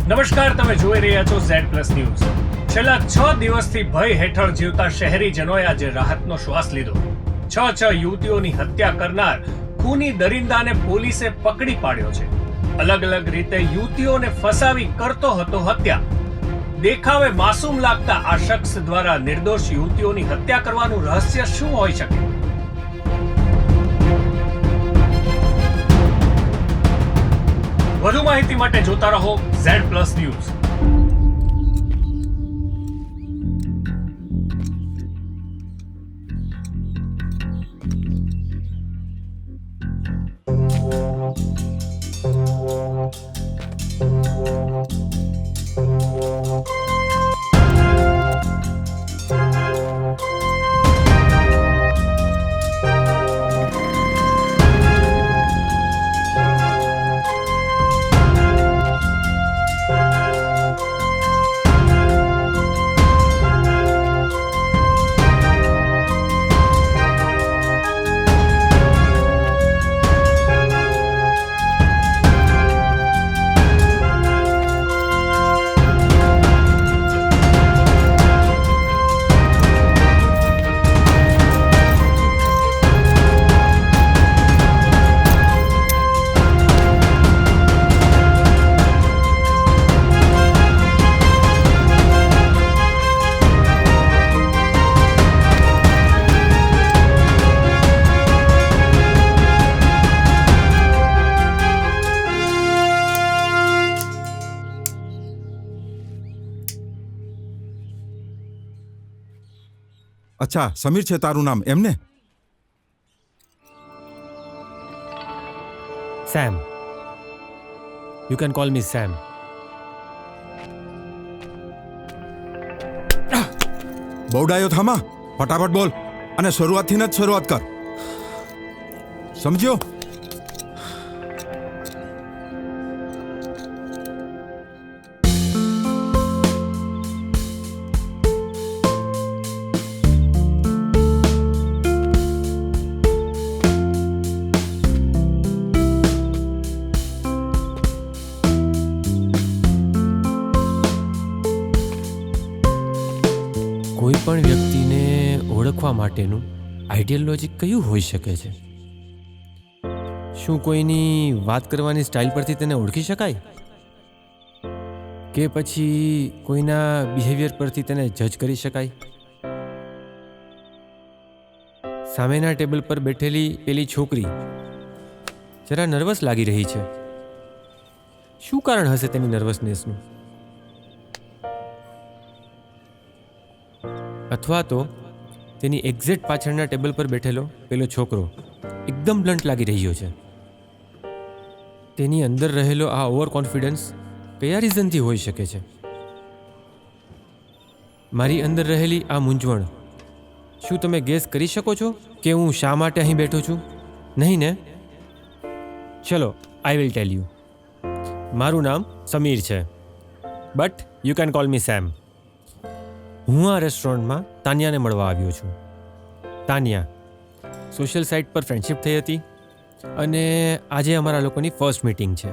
નમસ્કાર, તમે જોઈ રહ્યા છો Z+ ન્યૂઝ. છેલ્લા 6 દિવસથી ભય હેઠળ જીવતા શહેરીજનોએ આજે રાહતનો શ્વાસ લીધો. 6 યુવતીઓની હત્યા કરનાર ખૂની દરિંદાને પોલીસે પકડી પાડ્યો છે. અલગ અલગ રીતે યુવતીઓને ફસાવી કરતો હતો હત્યા. દેખાવે માસૂમ લાગતા આ શખ્સ દ્વારા નિર્દોષ યુવતીઓની હત્યા કરવાનું રહસ્ય શું હોઈ શકે? વધુ માહિતી માટે જોતા રહો Z+ ન્યૂઝ. અચ્છા, સમીર છે તારું નામ, એમને? Sam. You can call me Sam. બહુડાયો થામા, ફટાફટ બોલ અને શરૂઆતથી જ શરૂઆત કર. સમજ્યો? કોઈ પણ વ્યક્તિને ઓળખવા માટેનું આઈડિયલ લોજિક કયું હોઈ શકે છે? શું કોઈની વાત કરવાની સ્ટાઇલ પરથી તેને ઓળખી શકાય? કે પછી કોઈના બિહેવિયર પરથી તેને જજ કરી શકાય? સામેના ટેબલ પર બેઠેલી પેલી છોકરી જરા નર્વસ લાગી રહી છે. શું કારણ હશે તેની નર્વસનેસનું? અથવા તો તેની એક્ઝેક્ટ પાછળના ટેબલ પર બેઠેલો પેલો છોકરો એકદમ બ્લન્ટ લાગી રહ્યો છે. તેની અંદર રહેલો આ ઓવર કોન્ફિડન્સ કયા રીઝનથી હોઈ શકે છે? મારી અંદર રહેલી આ મૂંઝવણ, શું તમે ગેસ કરી શકો છો કે હું શા માટે અહીં બેઠો છું? નહીં ને? ચલો, આઈ વિલ ટેલ યુ. મારું નામ સમીર છે, but you can call me Sam. હું આ રેસ્ટોરન્ટમાં તાનિયાને મળવા આવ્યો છું. તાનિયા, સોશિયલ સાઇટ પર ફ્રેન્ડશિપ થઈ હતી અને આજે અમારા લોકોની ફર્સ્ટ મીટિંગ છે.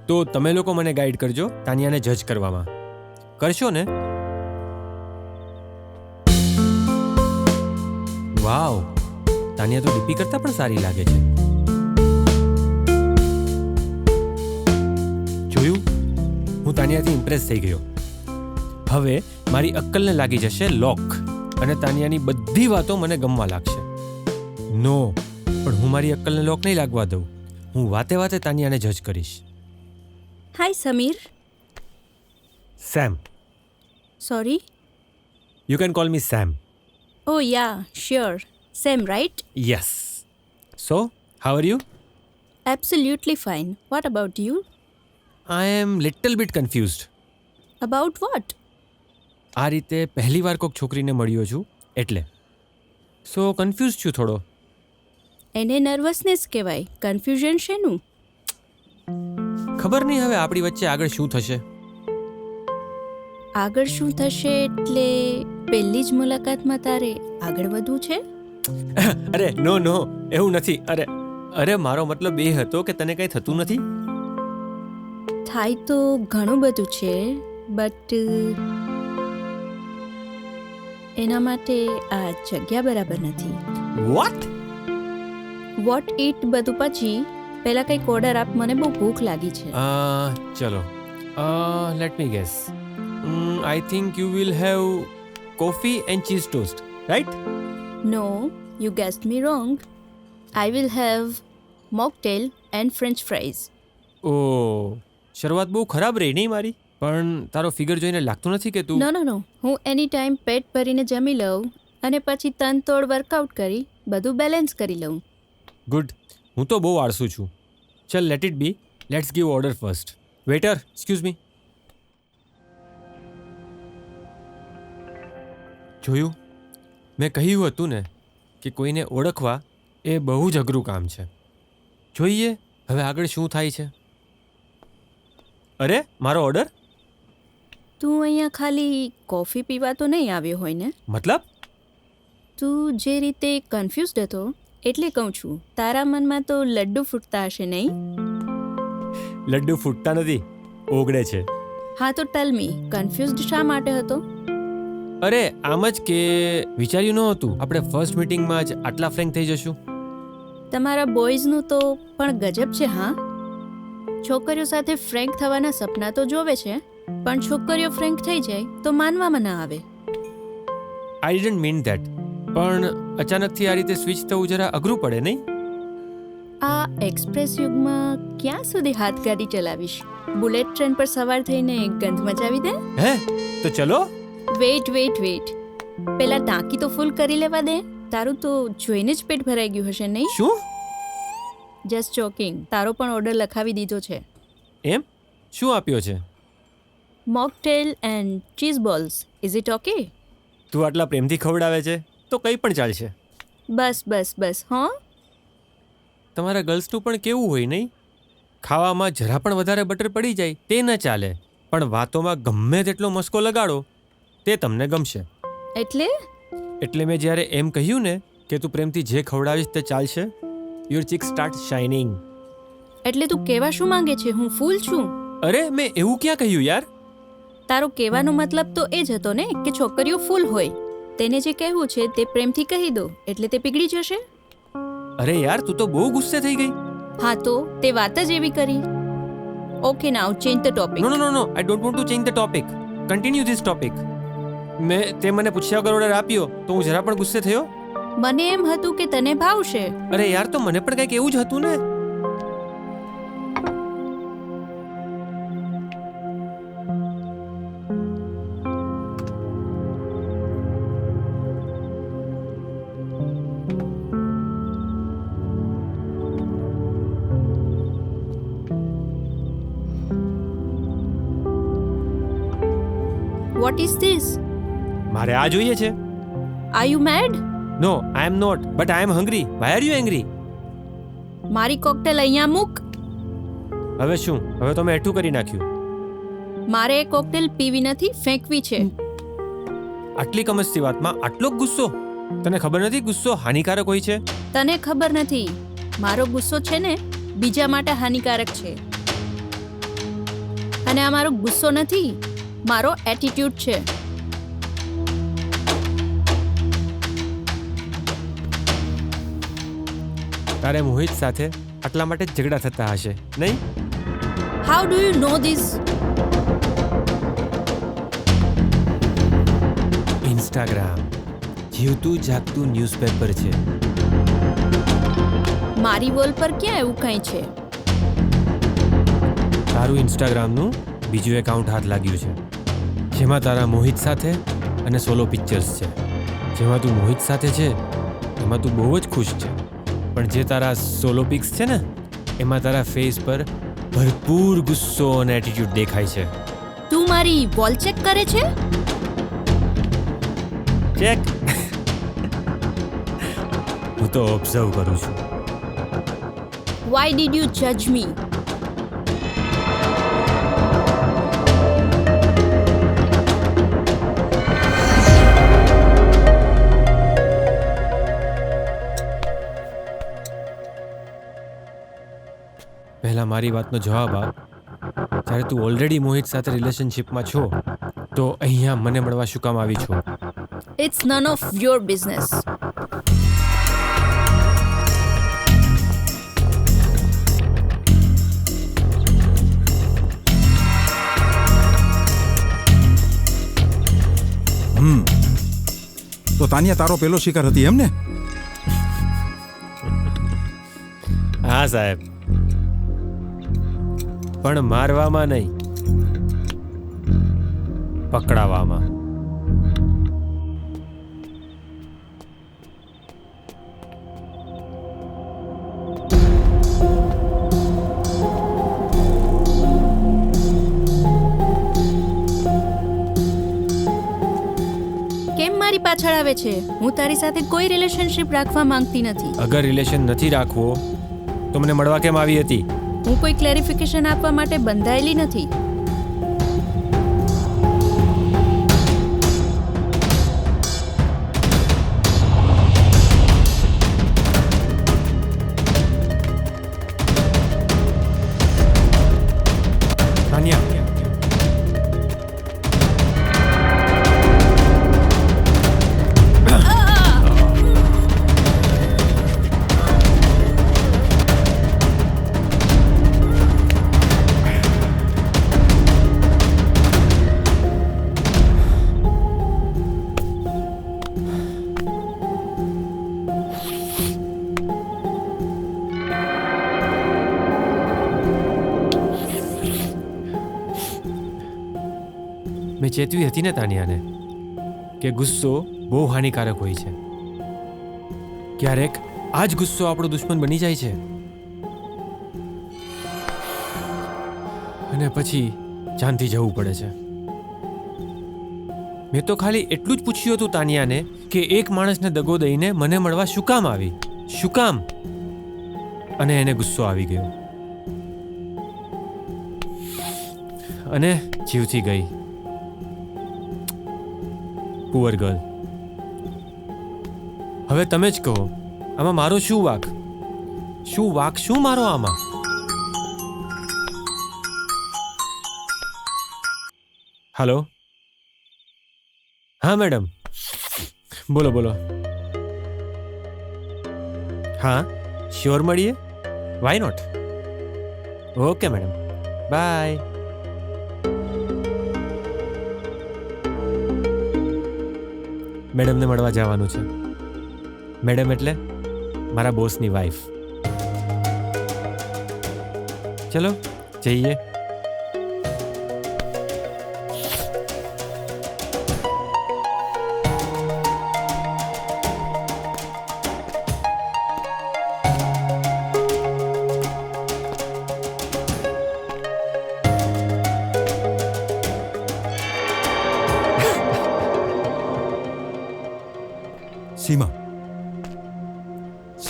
તો તમે લોકો મને ગાઈડ કરજો તાનિયાને જજ કરવામાં. કરશો ને? વાવ, તાનિયા તો ડીપી કરતાં પણ સારી લાગે છે. જોયું, હું તાનિયાથી ઇમ્પ્રેસ થઈ ગયો. હવે મારી અક્કલને લાગી જશે લોક અને તાનિયાની બધી વાતો મને ગમવા લાગશે. નો, પણ હું મારી અક્કલને લોક નહીં લાગવા દઉં. હું વાતે વાતે તાનિયાને જજ કરીશ. Hi Sameer. Sam. Sorry. You can call me Sam. Oh yeah, sure. Sam, right? Yes. So, how are you? Absolutely fine. What about you? I am little bit confused. About what? આ રીતે પહેલી વાર કોઈક છોકરીને મળ્યો છું એટલે. સો કન્ફ્યુઝ છું થોડો. એને નર્વસનેસ કહેવાય. કન્ફ્યુઝન શેનું? ખબર નહીં હવે આપણી વચ્ચે આગળ શું થશે. આગળ શું થશે એટલે પહેલી જ મુલાકાતમાં તારે આગળ વધવું છે? અરે નો નો, એવું નથી. અરે મારો મતલબ એ હતો કે તને કંઈ થતું નથી. થાય તો ઘણું બધું છે બટ એના માટે આ જગ્યા બરાબર નથી. વોટ? વોટ ઇટ બધું પછી પહેલા કંઈક ઓર્ડર આપ, મને બહુ ભૂખ લાગી છે. ચલો let me guess. I think you will have coffee and cheese toast, right? No, you guessed me wrong. I will have mocktail and French fries. Oh, શરૂઆત બહુ ખરાબ રહી નહીં મારી, પણ તારો ફિગર જોઈને લાગતું નથી કે તું... નો નો નો, હું એની ટાઈમ પેટ ભરીને જમી લઉં અને પછી તન તોડ વર્કઆઉટ કરી બધું બેલેન્સ કરી લઉં. ગુડ. હું તો બહુ આળસુ છું. ચલ let it be. Let's give order first. Waiter, excuse me. જોયું? મેં કહ્યું હતું ને કે કોઈને ઓળખવા એ બહુ જ અઘરું કામ છે. જોઈએ હવે આગળ શું થાય છે. અરે, મારો ઓર્ડર? તું અહીંયા ખાલી કોફી પીવા તો નહીં આવ્યો હોય ને? મતલબ? તું જે રીતે કન્ફ્યુઝડ હતો એટલે કહું છું, તારા મનમાં તો લડ્ડુ ફૂટતા હશે નહીં? લડ્ડુ ફૂટતા નથી, ઓગળે છે. હા તો ટેલ મી, કન્ફ્યુઝડ શા માટે હતો? અરે આમ જ કે વિચાર્યું નહોતું આપણે ફર્સ્ટ મીટિંગમાં જ આટલા ફ્રેન્ક થઈ જશું. તમારા બોયઝનું તો પણ ગજબ છે. હા, છોકરીઓ સાથે ફ્રેન્ક થવાના સપના તો જોવે છે, પણ છોકરીઓ ફ્રેન્ક થઈ જાય તો માનવામાં ના આવે. આઈ ડિડન્ટ મીન ધેટ, પણ અચાનકથી આ રીતે સ્વિચ થવું જરા અઘરું પડે નહીં? આ એક્સપ્રેસ યુગમાં ક્યાં સુધી હાથગાડી ચલાવીશ? બુલેટ ટ્રેન પર સવાર થઈને ગંધ મચાવી દે. હે તો ચલો. વેઇટ વેઇટ વેઇટ, પેલા ટાંકી તો ફૂલ કરી લેવા દે. તારું તો જોઈને જ પેટ ભરાઈ ગયું હશે નહીં? શું? Just joking. તારો પણ ઓર્ડર લખાવી દીધો છે. એમ? શું આપ્યો છે? Mocktail and cheese balls. Is it okay? તું આટલા પ્રેમથી ખવડાવે છે તો કંઈ પણ ચાલશે. બસ બસ બસ. હા, તમારા ગર્લ્સનું પણ કેવું હોય નહીં? ખાવામાં જરા પણ વધારે બટર પડી જાય તે ન ચાલે, પણ વાતોમાં ગમે તેટલો મસ્કો લગાડો તે તમને ગમશે. એટલે મેં જ્યારે એમ કહ્યું ને કે તું પ્રેમથી જે ખવડાવીશ તે ચાલશે, યોર ચીક સ્ટાર્ટ શાઇનિંગ. એટલે તું કહેવા શું માંગે છે? હું ફૂલ છું? અરે મેં એવું ક્યાં કહ્યું યાર? તારો કહેવાનો મતલબ તો એ જ હતો ને કે છોકરીઓ ફૂલ હોય. તેને જે કહેવું છે તે પ્રેમથી કહી દો એટલે તે પીગળી જશે. અરે યાર તું તો બહુ ગુસ્સે થઈ ગઈ. હા તો તે વાત જ એવી કરી. Okay now change the topic. No no no no, I don't want to change the topic. Continue this topic. તે મને પૂછ્યા વગર ઓર્ડર આપ્યો તો હું જરા પણ ગુસ્સે થયો? મને એમ હતું કે તને ભાવશે. અરે યાર તો મને પણ કંઈક એવું જ હતું ને. What is this? મારે આ જોઈએ છે. Are you mad? No I am not, but I am hungry. Why are you angry? મારી કોકટેલ અહીંયા મૂક. હવે શું? હવે તો મેં હેઠું કરી નાખ્યું. મારે એ કોકટેલ પીવી નથી, ફેંકવી છે. આટલી કમસતી વાતમાં આટલો જ ગુસ્સો? તને ખબર નથી ગુસ્સો હાનિકારક હોય છે? તને ખબર નથી, મારો ગુસ્સો છે ને બીજા માટે હાનિકારક છે. અને આ મારો ગુસ્સો નથી, મારો એટીટ્યુડ છે. તારે મોહિત સાથે આટલા માટે જ ઝઘડા થતા હશે નહીં? How do you know this? Instagram જીવતું જાગતું ન્યૂઝપેપર છે. મારી વોલ પર ક્યાં એવું કંઈ છે? તારું ઇન્સ્ટાગ્રામનું બીજું એકાઉન્ટ હાથ લાગ્યું છે, જેમાં તારા મોહિત સાથે અને સોલો પિક્ચર્સ છે. જેમાં તું મોહિત સાથે છે એમાં તું બહુ જ ખુશ છે, પણ જે તારા સોલો પિક્સ છે ને એમાં તારા ફેસ પર ભરપૂર ગુસ્સો અને એટીટ્યુડ દેખાય છે. તું મારી વોલ ચેક કરે છે? ચેક? હું તો ઓબ્ઝર્વ કરું છું. વાય ડીડ યુ જજ મી? પહેલા મારી વાતનો જવાબ આપ, ત્યારે તું ઓલરેડી મોહિત સાથે રિલેશનશિપમાં છો તો અહીંયા મને મળવા શું કામ આવી છો? It's none of your business. તો તાનિયા તારો પેલો શિકાર હતી એમ ને? હા સાહેબ, પણ મારવામાં નહીં, પકડાવામાં. કેમ મારી પાછળ આવે છે? હું તારી સાથે કોઈ રિલેશનશિપ રાખવા માંગતી નથી. અગર રિલેશન નથી રાખવો તો મને મળવા કેમ આવી હતી? હું કોઈ ક્લેરિફિકેશન આપવા માટે બંધાયેલી નથી. તાનિયા, મેં ચેતવી હતી ને તાનિયાને કે ગુસ્સો બહુ હાનિકારક હોય છે. ક્યારેક આ જ ગુસ્સો આપણો દુશ્મન બની જાય છે અને પછી જાનથી જવું પડે છે. મેં તો ખાલી એટલું જ પૂછ્યું હતું તાનિયાને કે એક માણસને દગો દઈને મને મળવા શું કામ આવી, શું કામ? અને એને ગુસ્સો આવી ગયો અને જીવથી ગઈ. Poor girl. હવે તમે જ કહો, આમાં મારો શું વાંક? શું વાંક શું મારો આમાં? હલો, હા મેડમ, બોલો બોલો. હા શ્યોર મળીએ. Why not? Okay madam, bye. મેડમને મળવા જવાનું છે. મેડમ એટલે મારા બોસની વાઈફ. ચલો જઈએ.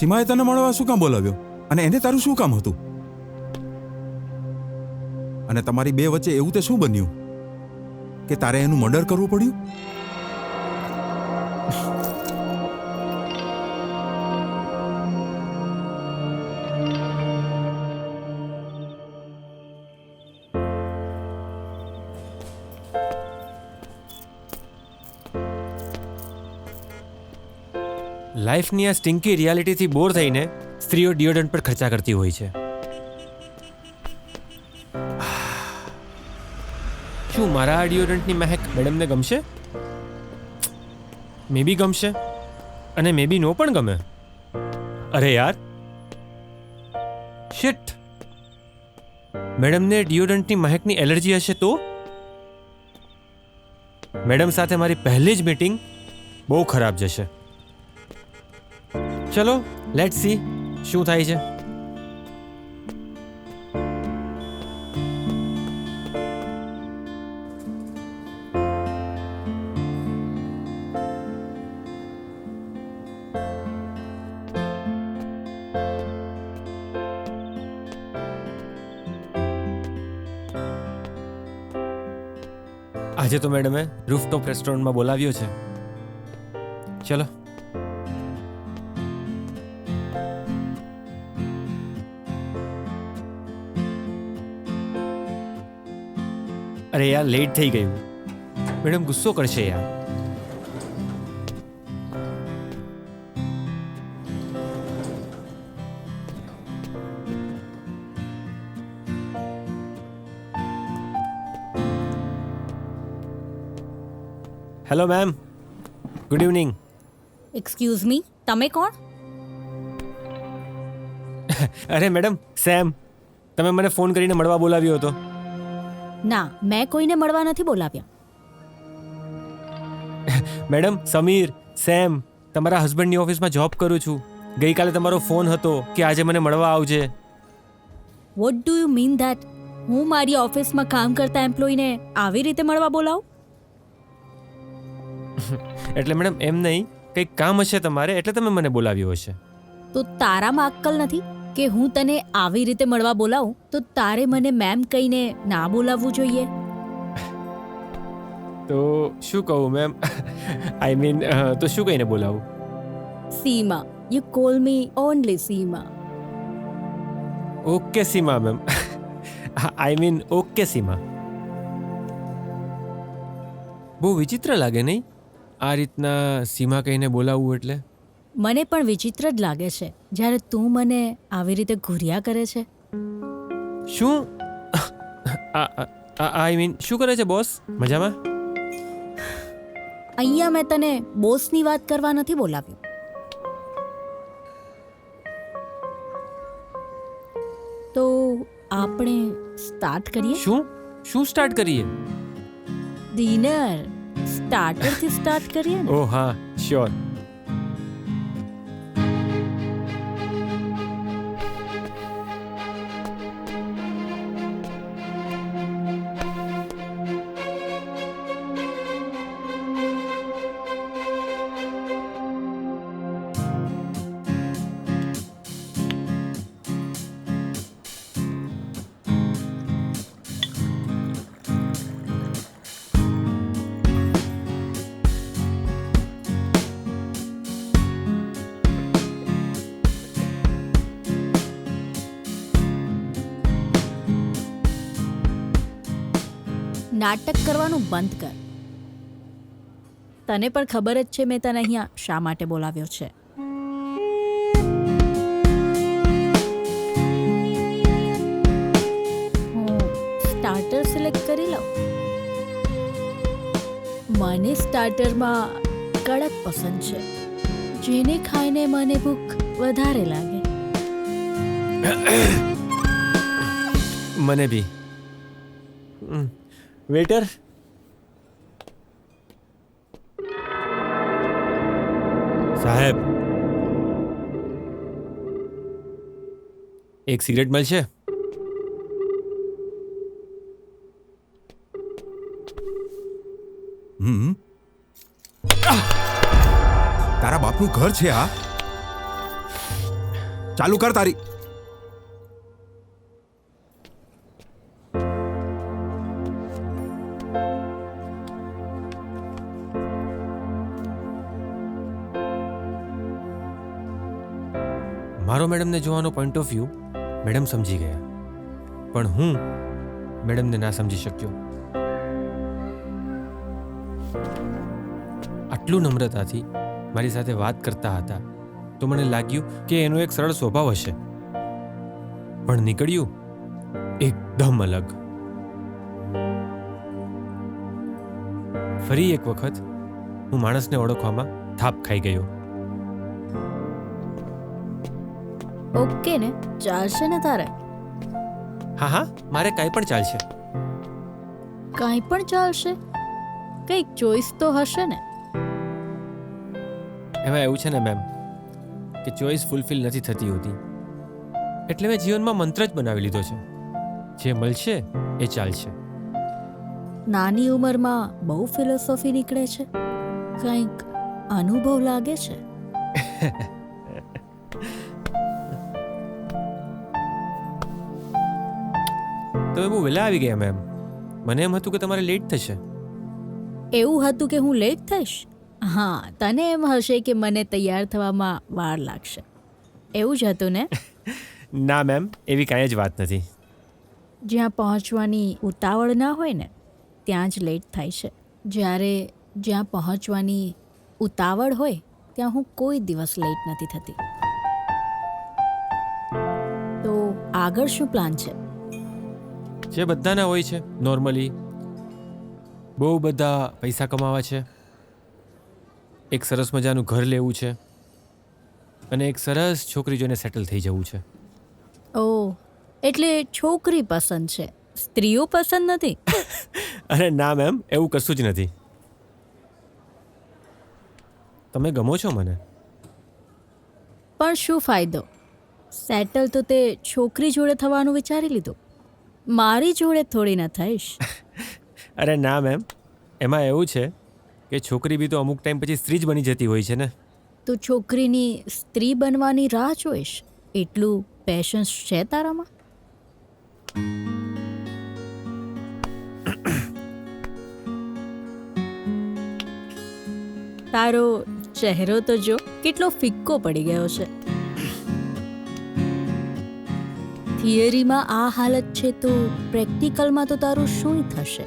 સીમાએ તને મળવા શું કામ બોલાવ્યો અને એને તારું શું કામ હતું? અને તમારી બે વચ્ચે એવું તે શું બન્યું કે તારે એનું મર્ડર કરવું પડ્યું? લાઈફની આ સ્ટિંકી રિયાલિટીથી બોર થઈને સ્ત્રીઓ ડિયોડરન્ટ પર ખર્ચા કરતી હોય છે. શું મારા આ ડિયોડરન્ટની મહેક મેડમને ગમશે? મે બી ગમશે અને મે બી નો પણ ગમે. અરે યાર, શિટ, મેડમને ડિયોડરન્ટની મહેકની એલર્જી હશે તો? મેડમ સાથે મારી પહેલી જ મીટિંગ બહુ ખરાબ જશે. ચલો લેટ્સ સી શું થાય છે. આજે તો મેડમે રૂફટોપ રેસ્ટોરન્ટમાં બોલાવ્યો છે. ચલો. અરે યાર લેટ થઈ ગયું. મેડમ ગુસ્સો કરશે યાર. Hello ma'am, good evening. Excuse me, તમે કોણ? અરે મેડમ, સેમ. તમે મને ફોન કરીને મળવા બોલાવ્યો હતો. ના, મેં કોઈને મળવા નથી બોલાવ્યા. મેડમ, સમીર, સેમ, તમારા હસબન્ડની ઓફિસમાં જોબ કરું છું. ગઈકાલે તમારો ફોન હતો કે આજે મને મળવા આવજે. What do you mean that? હું મારી ઓફિસમાં કામ કરતા એમ્પ્લોયને આવી રીતે મળવા બોલાવું? એટલે મેડમ એમ નહીં, કંઈક કામ હશે તમારે એટલે તમે મને બોલાવ્યો હશે. તો તારામાં અક્કલ નથી કે હું તને આવી રીતે મળવા બોલાવું તો તારે મને મેમ કહીને ના બોલાવવું જોઈએ? તો શું કહું મેમ? આઈ મીન તો શું કહીને બોલાવું? Seema, you call me only Seema. Okay Seema ma'am. I mean okay Seema. બહુ વિચિત્ર લાગે નહીં આ રીતના સીમા કહીને બોલાવવું એટલે? મને પણ વિચિત્ર જ લાગે છે જ્યારે તું મને આવી રીતે ઘૂર્યા કરે છે. શું? આઈ મીન શું કરે છે બોસ? મજામાં? અહીંયા મેં તને બોસની વાત કરવા નથી બોલાવ્યું. તો આપણે સ્ટાર્ટ કરીએ? શું સ્ટાર્ટ કરીએ? ડિનર સ્ટાર્ટરથી સ્ટાર્ટ કરીએ ને? ઓહ હા, શ્યોર. નાટક કરવાનું બંધ કર. તને પણ ખબર જ છે મેં તને અહીંયા શા માટે બોલાવ્યો છે. હું સ્ટાર્ટર સિલેક્ટ કરી લઉં. મને સ્ટાર્ટરમાં કડક પસંદ છે, જેને ખાઈને મને ભૂખ વધારે લાગે. મને બી. વેટર, સાહેબ એક સિગરેટ મળશે? તારા બાપનું ઘર છે આ? ચાલુ કર તારી. મારો મેડમને જોવાનો પોઈન્ટ ઓફ વ્યૂ મેડમ સમજી ગયા, પણ હું મેડમને ના સમજી શક્યો. આટલું નમ્રતાથી મારી સાથે વાત કરતા હતા તો મને લાગ્યું કે એનો એક સરળ સ્વભાવ હશે, પણ નીકળ્યું એકદમ અલગ. ફરી એક વખત હું માણસને ઓળખવામાં થાપ ખાઈ ગયો. ઓકે ને, ચાલશે ને તારે? હા હા, મારે કાંઈ પણ ચાલશે. કાંઈ પણ ચાલશે? કંઈક ચોઈસ તો હશે ને? એમાં એવું છે ને મેમ કે ચોઈસ ફૂલફિલ નથી થતી હોતી, એટલે મેં જીવનમાં મંત્ર જ બનાવી લીધો છે, જે મળશે એ ચાલશે. નાની ઉંમરમાં બહુ ફિલોસોફી નીકળે છે. કંઈક અનુભવ લાગે છે. તમે બહુ વહેલા આવી ગયા મેમ. મને એમ હતું કે તમારે લેટ થશે. એવું હતું કે હું લેટ થઈશ? હા, તને એમ હશે કે મને તૈયાર થવામાં વાર લાગશે, એવું જ હતું ને? ના મેમ, એવી કાંઈ જ વાત નથી. જ્યાં પહોંચવાની ઉતાવળ ના હોય ને ત્યાં જ લેટ થાય છે. જ્યારે જ્યાં પહોંચવાની ઉતાવળ હોય ત્યાં હું કોઈ દિવસ લેટ નથી થતી. તો આગળ શું પ્લાન છે? જે બધાના હોય છે નોર્મલી, બહુ બધા પૈસા કમાવા છે, એક સરસ મજાનું ઘર લેવું છે અને એક સરસ છોકરી જોઈને સેટલ થઈ જવું છે. ઓહ, એટલે છોકરી પસંદ છે, સ્ત્રીઓ પસંદ નથી? અરે ના મેમ, એવું કશું જ નથી. તમે ગમો છો મને. પણ શું ફાયદો? સેટલ તો તે છોકરી જોડે થવાનું વિચારી લીધું, મારી જોડે થોડી ના થઈશ. અરે ના મેમ, એમાં એવું છે કે છોકરી બી તો અમુક ટાઈમ પછી સ્ત્રી જ બની જતી હોય છે ને. તો છોકરીની સ્ત્રી બનવાની રાહ જોઈશ, એટલું પેશન્સ છે તારામાં? તારો ચહેરો તો જો કેટલો ફિક્કો પડી ગયો છે. થિયરીમાં આ હાલત છે તો પ્રેક્ટિકલમાં તો તારું શું થશે?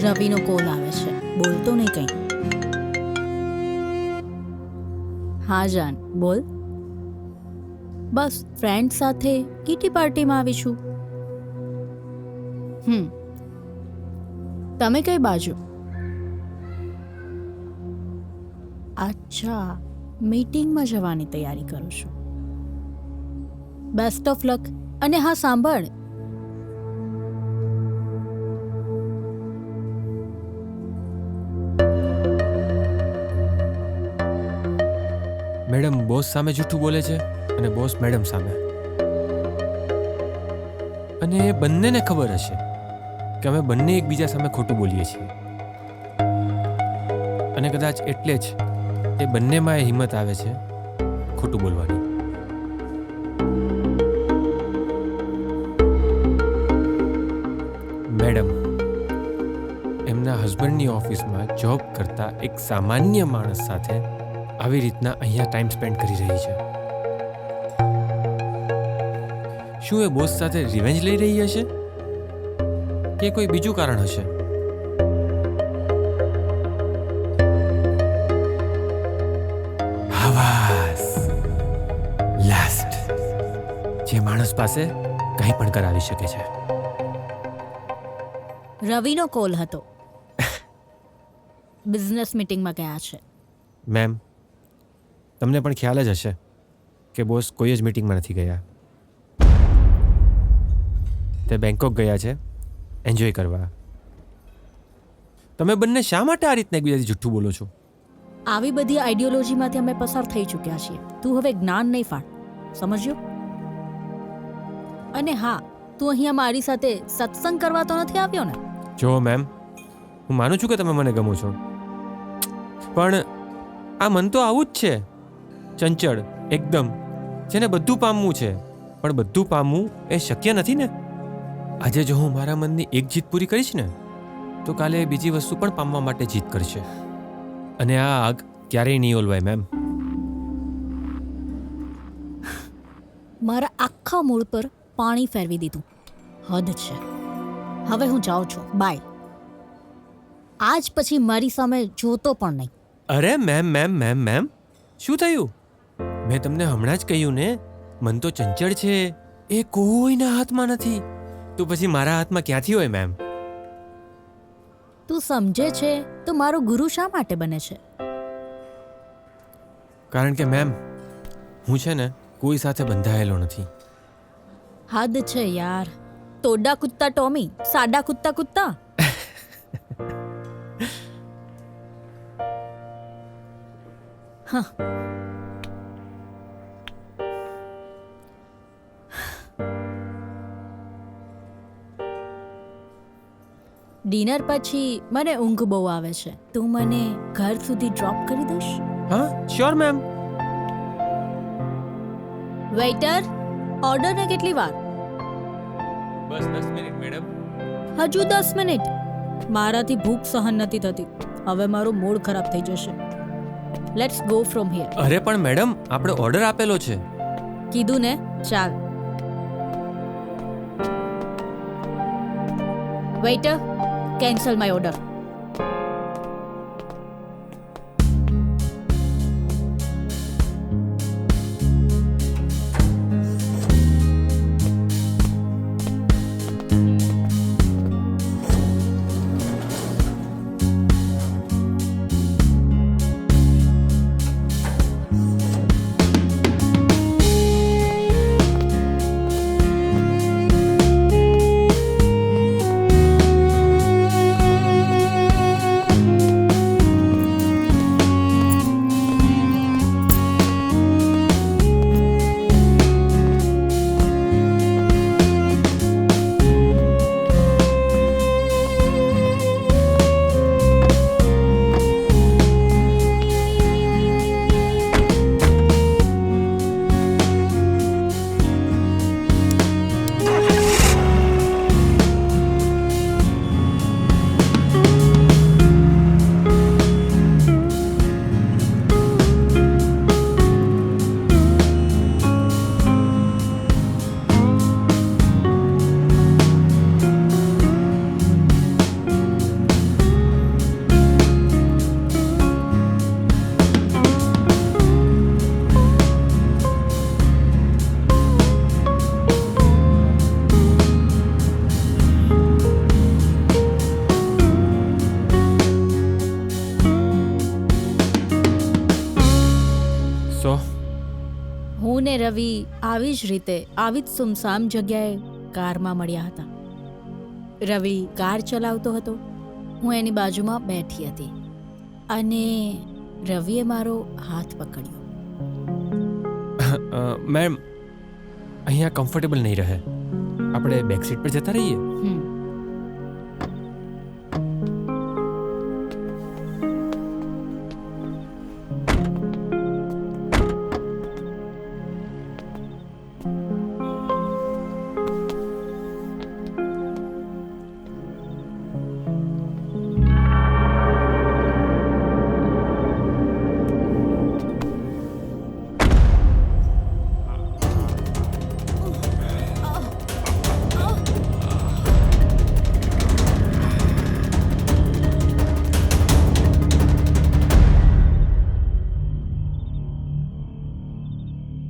રવિનો કોલ આવે છે, બોલતો નહીં કંઈ. હા જાન, બોલ. બસ ફ્રેન્ડ સાથે કીટી પાર્ટીમાં આવી છું. તમે કઈ બાજુ? અચ્છા, મીટિંગમાં જવાની તૈયારી કરું છું. Best of luck. અને હા સાંભળ, મેડમ બોસ સામે જૂઠું બોલે છે અને બોસ મેડમ સામે. અને એ બંનેને ખબર હશે કે અમે બંને એકબીજા સામે ખોટું બોલીએ છીએ. અને કદાચ એટલે જ એ બંનેમાં એ હિંમત આવે છે ખોટું બોલવાની. મેડમ એમના હસબન્ડની ઓફિસમાં જોબ કરતા એક સામાન્ય માણસ સાથે આવી રીતના અહીંયા ટાઈમ સ્પેન્ડ કરી રહી છે. શું એ બોસ સાથે રિવેન્જ લઈ રહી હશે કે કોઈ બીજું કારણ હશે? હવાસ લાસ્ટ, જે માણસ પાસે કંઈ પણ કરાવી શકે છે. રવિનો કોલ હતો, બિઝનેસ મીટિંગમાં ગયા છે. મેમ, તમને પણ ખ્યાલ જ હશે કે બોસ કોઈ જ મીટિંગમાં નથી ગયા. તે બેંકોક ગયા છે એન્જોય કરવા. તમે બંને શા માટે આ રીતના એકબીજાથી જુઠ્ઠું બોલો છો? આવી બધી આઈડિયોલોજીમાંથી અમે પસાર થઈ ચૂક્યા છીએ. તું હવે જ્ઞાન નહીં ફાળ, સમજ્યો? અને હા, તું અહીંયા મારી સાથે સત્સંગ કરવા તો નથી આવ્યો ને? જો મેમ, હું માનું છું કે તમે મને ગમો છો, પણ આ મન તો આવું જ છે, ચંચળ એકદમ, જેને બધું પામવું છે પણ બધું પામવું એ શક્ય નથી ને. આજે જો હું મારા મનની એક જીત પૂરી કરીશ ને તો કાલે બીજી વસ્તુ પણ પામવા માટે જીત કરશે. અને આ આગ ક્યારેય નહીં ઓલવાય મેમ. મારા આખા મૂળ પર પાણી ફેરવી દીધું, હદ છે. હવે હું જાઉં છું, બાય. આજ પછી મારી સામે જોતો પણ નહીં. અરે મેમ મેમ મેમ મેમ, શું થયું? મેં તમને હમણાં જ કહ્યું ને, મન તો ચંચળ છે, એ કોઈના હાથમાં નથી. તો પછી મારા હાથમાં ક્યાંથી હોય મેમ? તું સમજે છે તો મારો ગુરુ શા માટે બને છે? કારણ કે મેમ, હું છે ને કોઈ સાથે બંધાયેલો નથી. હદ છે યાર. તોડા કુત્તા ટોમી, સાડા કુત્તા કુત્તા. ડિનર પછી મને ઊંઘ બહુ આવે છે. તું મને ઘર સુધી ડ્રોપ કરી દઈશ? હા, શ્યોર મેમ. વેઇટર, ઓર્ડરને કેટલી વાર? બસ 10 મિનિટ મેડમ. હજુ 10 મિનિટ? મારાથી ભૂખ સહન નથી થતી. હવે મારો મૂડ ખરાબ થઈ જશે. Let's go from here. અરે પણ મેડમ, આપણે ઓર્ડર આપેલો છે. કીધું ને, ચાલ. Waiter, cancel my order. હું ને રવિ આવી જ રીતે આવી જ સુમસામ જગ્યાએ કારમાં મળ્યા હતા. રવિ કાર ચલાવતો હતો, હું એની બાજુમાં બેઠી હતી અને રવિએ મારો હાથ પકડ્યો. મેમ, અહીંયા કમ્ફર્ટેબલ નહીં રહે. આપણે બેક સીટ પર જતા રહીએ.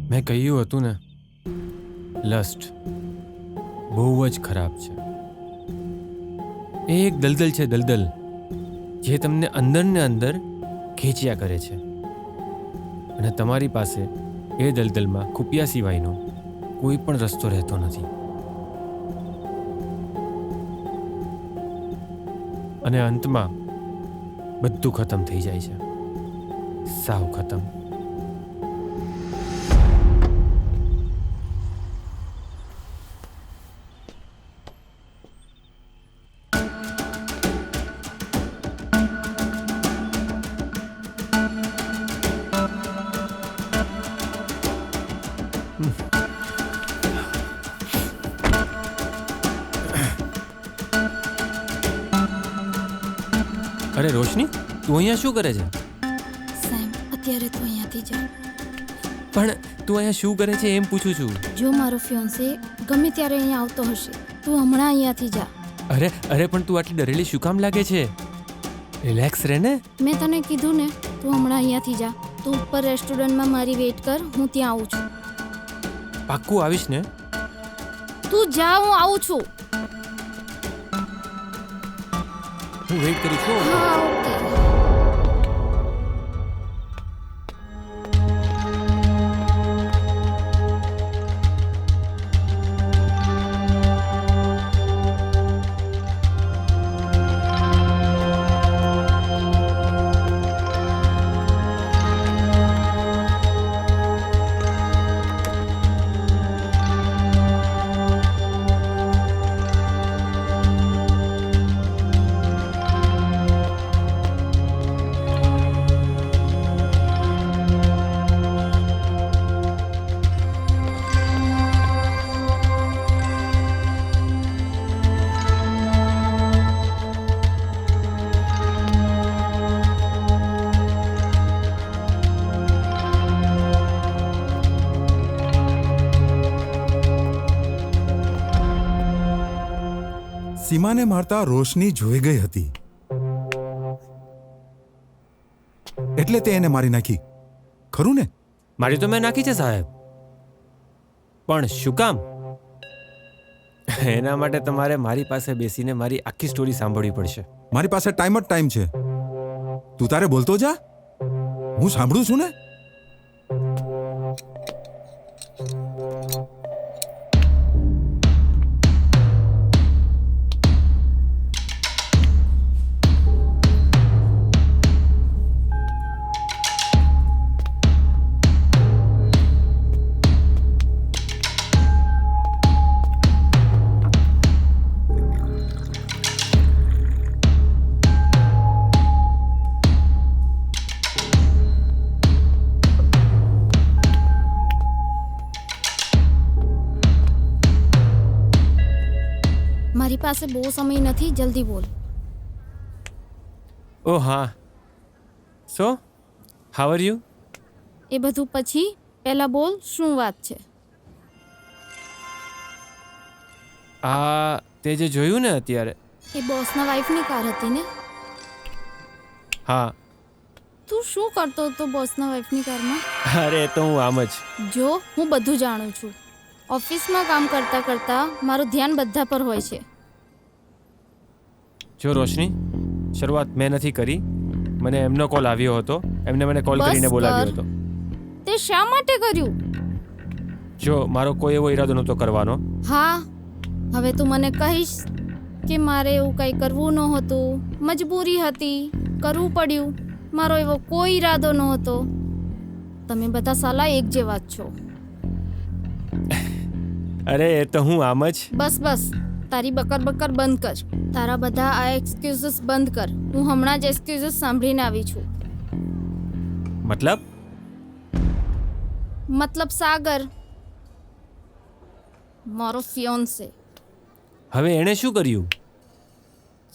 મેં કહ્યું હતું ને, લસ્ટ બહુ જ ખરાબ છે. એ એક દલદલ છે, દલદલ, જે તમને અંદર ને અંદર ખેંચ્યા કરે છે. અને તમારી પાસે એ દલદલમાં ખૂપ્યા સિવાયનો કોઈ પણ રસ્તો રહેતો નથી. અને અંતમાં બધું ખતમ થઈ જાય છે, સાવ ખતમ. અરે રોશની, તું અહીંયા શું કરે છે? સેમ, અત્યારે તું અહીંયાથી જા. પણ તું અહીંયા શું કરે છે એમ પૂછું છું. જો મારો ફિયોન્સે ગમે ત્યારે અહીંયા આવતો હશે, તું હમણાં અહીંયાથી જા. અરે પણ તું આટલી ડરેલી શું કામ લાગે છે? રિલેક્સ રહે ને. મેં તને કીધું ને, તું હમણાં અહીંયાથી જા. તું ઉપર રેસ્ટોરન્ટમાં મારી વેઇટ કર, હું ત્યાં આવું છું. પાક્કું આવીશ ને? તું જા, હું આવું છું. હું વેઇટ કરું છું. હા, ઓકે. સીમાને મારતા રોશની જોઈ ગઈ હતી, એટલે તે એને મારી નાખી, ખરું ને? મારી તો મેં નાખી છે સાહેબ, પણ શું કામ? એના માટે તમારે મારી પાસે બેસીને મારી આખી સ્ટોરી સાંભળવી પડશે. મારી પાસે ટાઈમ જ ટાઈમ છે, તું તારે બોલતો જા, હું સાંભળું છું ને. મારી પાસે બહુ સમય નથી, જલ્દી બોલ. ઓ હા, સો હાઉ આર યુ? એ બધું પછી, પહેલા બોલ શું વાત છે. આ તે જે જોયું ને અત્યારે? એ બોસના વાઈફની કાર હતી ને? હા. તું શું કરતો હતો બોસના વાઈફની કારમાં? અરે તો હું આમ જ. જો હું બધું જાણું છું. ઓફિસમાં કામ કરતા કરતા મારું ધ્યાન બધા પર હોય છે. જો રોશની, શરૂઆત મેં નથી કરી, મને એમનો કોલ આવ્યો હતો, એમને મને કોલ બસ કરીને બોલાવ્યો કર. હતો. તે શા માટે કર્યું? જો મારો કોઈ એવો ઈરાદો નહોતો કરવાનો. હા, હવે તું મને કહીશ કે મારે એવું કંઈ કરવું નહોતું, મજબૂરી હતી, કરવું પડ્યું. મારો એવો કોઈ ઈરાદો નહોતો. તમે બધા સાલા એક જેવા જ છો. અરે એ તો હું આમ જ. બસ બસ, તારી બકર બકર બંધ કર. તારા બધા આ એક્સક્યુઝીસ બંધ કર. હું હમણાં જ એક્સક્યુઝીસ સાંભળીને આવી છું. મતલબ સાગર, મારો ફિયોન્સે. હવે એણે શું કર્યું?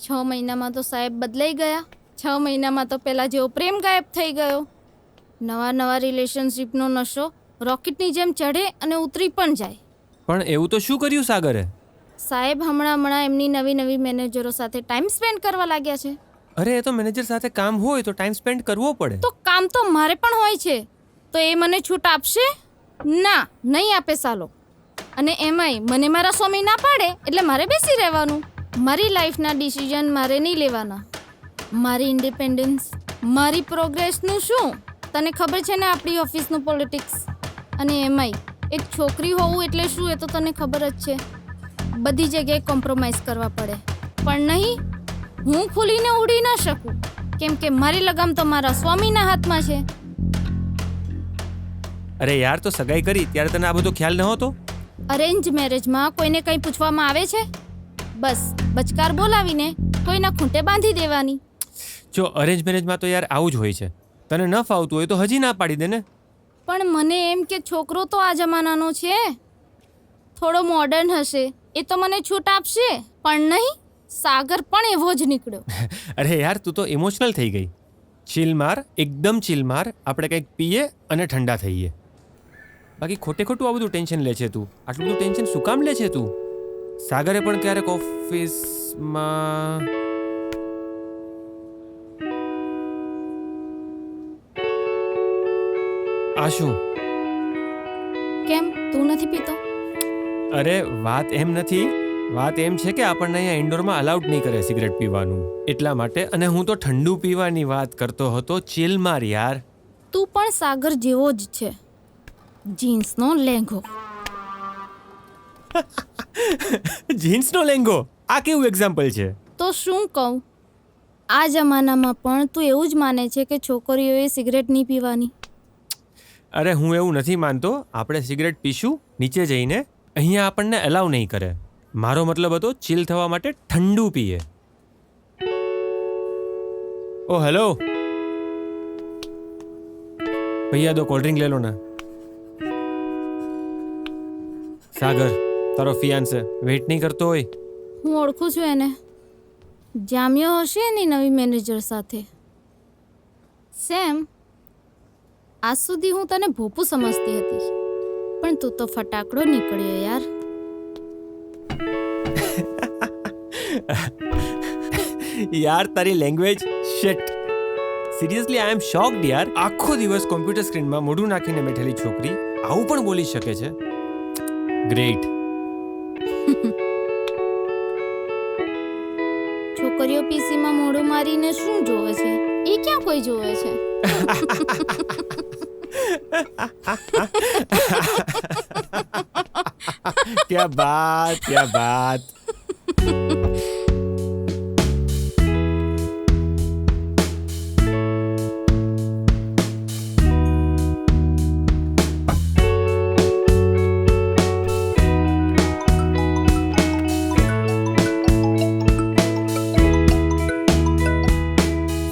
6 મહિનામાં તો સાહેબ બદલાઈ ગયા. 6 મહિનામાં તો પેલા જેવો પ્રેમ ગાયબ થઈ ગયો. નવા રિલેશનશીપનો નશો રોકેટની જેમ ચઢે અને ઉતરી પણ જાય. પણ એવું તો શું કર્યું સાગરે? સાહેબ હમણાં એમની નવી મેનેજરો સાથે ટાઈમ સ્પેન્ડ કરવા લાગ્યા છે. અરે એ તો મેનેજર સાથે કામ હોય તો ટાઈમ સ્પેન્ડ કરવો પડે. તો કામ તો મારે પણ હોય છે, તો એ મને છૂટ આપશે? ના, નહીં આપે સાલો. અને એમાંય મને મારા સ્વામી ના પાડે એટલે મારે બેસી રહેવાનું. મારી લાઈફના ડિસિઝન મારે નહીં લેવાના. મારી ઇન્ડિપેન્ડન્સ, મારી પ્રોગ્રેસનું શું? તને ખબર છે ને આપણી ઓફિસનું પોલિટિક્સ. અને એમાંય એક છોકરી હોવું એટલે શું એ તો તને ખબર જ છે. બધી જગ્યાએ કોમ્પ્રોમાઇઝ કરવા પડે. પણ નહીં, હું ખુલીને ઉડી ન શકું, કેમ કે મારી લગામ તો મારા સ્વામીના હાથમાં છે. અરે યાર, તો સગાઈ કરી ત્યારે તને આ બધો ખ્યાલ નહોતો? અરેન્જ મેરેજમાં કોઈને કંઈ પૂછવામાં આવે છે? બસ બચકાર બોલાવીને કોઈના ખૂંટે બાંધી દેવાની. જો અરેન્જ મેરેજમાં તો યાર આવું જ હોય છે. તને ન ફાવતું હોય તો હજી ના પાડી દે ને. પણ મને એમ કે છોકરો તો આ જમાનાનો છે, થોડો મોડર્ન હશે, એ તો મને છૂટ આપશે. પણ નહીં, સાગર પણ એવો જ નીકળ્યો. અરે યાર, તું તો ઇમોશનલ થઈ ગઈ. ચીલ માર, એકદમ ચીલ માર. આપણે કંઈક પીએ અને ઠંડા થઈએ. બાકી ખોટું આ બધું ટેન્શન લે છે તું. આટલું બધું ટેન્શન શું કામ લે છે તું? સાગરે પણ ક્યારેક ઓફિસમાં આ શું? કેમ, તું નથી પીતો? અરે વાત એમ નથી, વાત એમ છે કે આપણને અહીંયા ઇન્ડોરમાં અલાઉડ નહીં કરે સિગરેટ પીવાનું, એટલા માટે. અને હું તો ઠંડુ પીવાની વાત કરતો હતો. ચીલ માર યાર. તું પણ સાગર જેવો જ છે, જીન્સનો લેંઘો. જીન્સનો લેંઘો? આ કેવું એક્ઝામ્પલ છે? તો શું કહું, આ જમાનામાં પણ તું એવું જ માને છે કે છોકરીઓએ સિગરેટ નહીં પીવાની? અરે હું એવું નથી માનતો. આપણે સિગરેટ પીશું નીચે જઈને, અહીંયા આપણને અલાઉ નહીં કરે. મારો મતલબ હતો ચીલ થવા માટે ઠંડુ પીએ. ઓ હેલો ભૈયા, દો કોલ્ડ ડ્રિંક લે લો ને. સાગર, તારો ફિયાન્સે વેઇટ નહીં કરતો હોય? હું ઓળખું છું એને. જામ્યો હશે એની નવી મેનેજર સાથે. સેમ, આજ સુધી હું તને ભોપું સમજતી હતી, પણ તું તો ફટાકડો નીકળ્યો યાર. યાર તારી લેંગ્વેજ શિટ. સિરિયસલી આઈ એમ શોક્ડ યાર. આખો દિવસ કોમ્પ્યુટર સ્ક્રીનમાં મોઢું નાખીને બેઠેલી છોકરી આવું પણ બોલી શકે છે. ગ્રેટ. છોકરીઓ પીસીમાં મોઢું મારીને શું જોવે છે? એ ક્યાં કોઈ જોવે છે? ક્યા બાત, ક્યા બાત.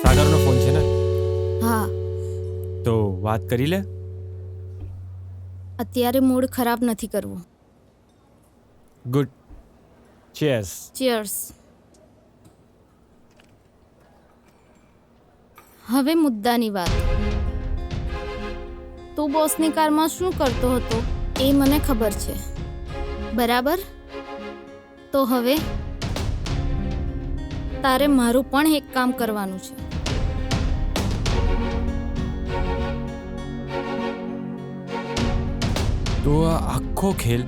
સાગરનો ફોન છે ને? હા, તો વાત કરી લે. અત્યારે મૂડ ખરાબ નથી કરવું. ગુડ. ચીયર્સ. ચીયર્સ. હવે મુદ્દાની વાત. તું બોસની કારમાં શું કરતો હતો એ મને ખબર છે, બરાબર? તો હવે તારે મારું પણ એક કામ કરવાનું છે. તો આ આખો ખેલ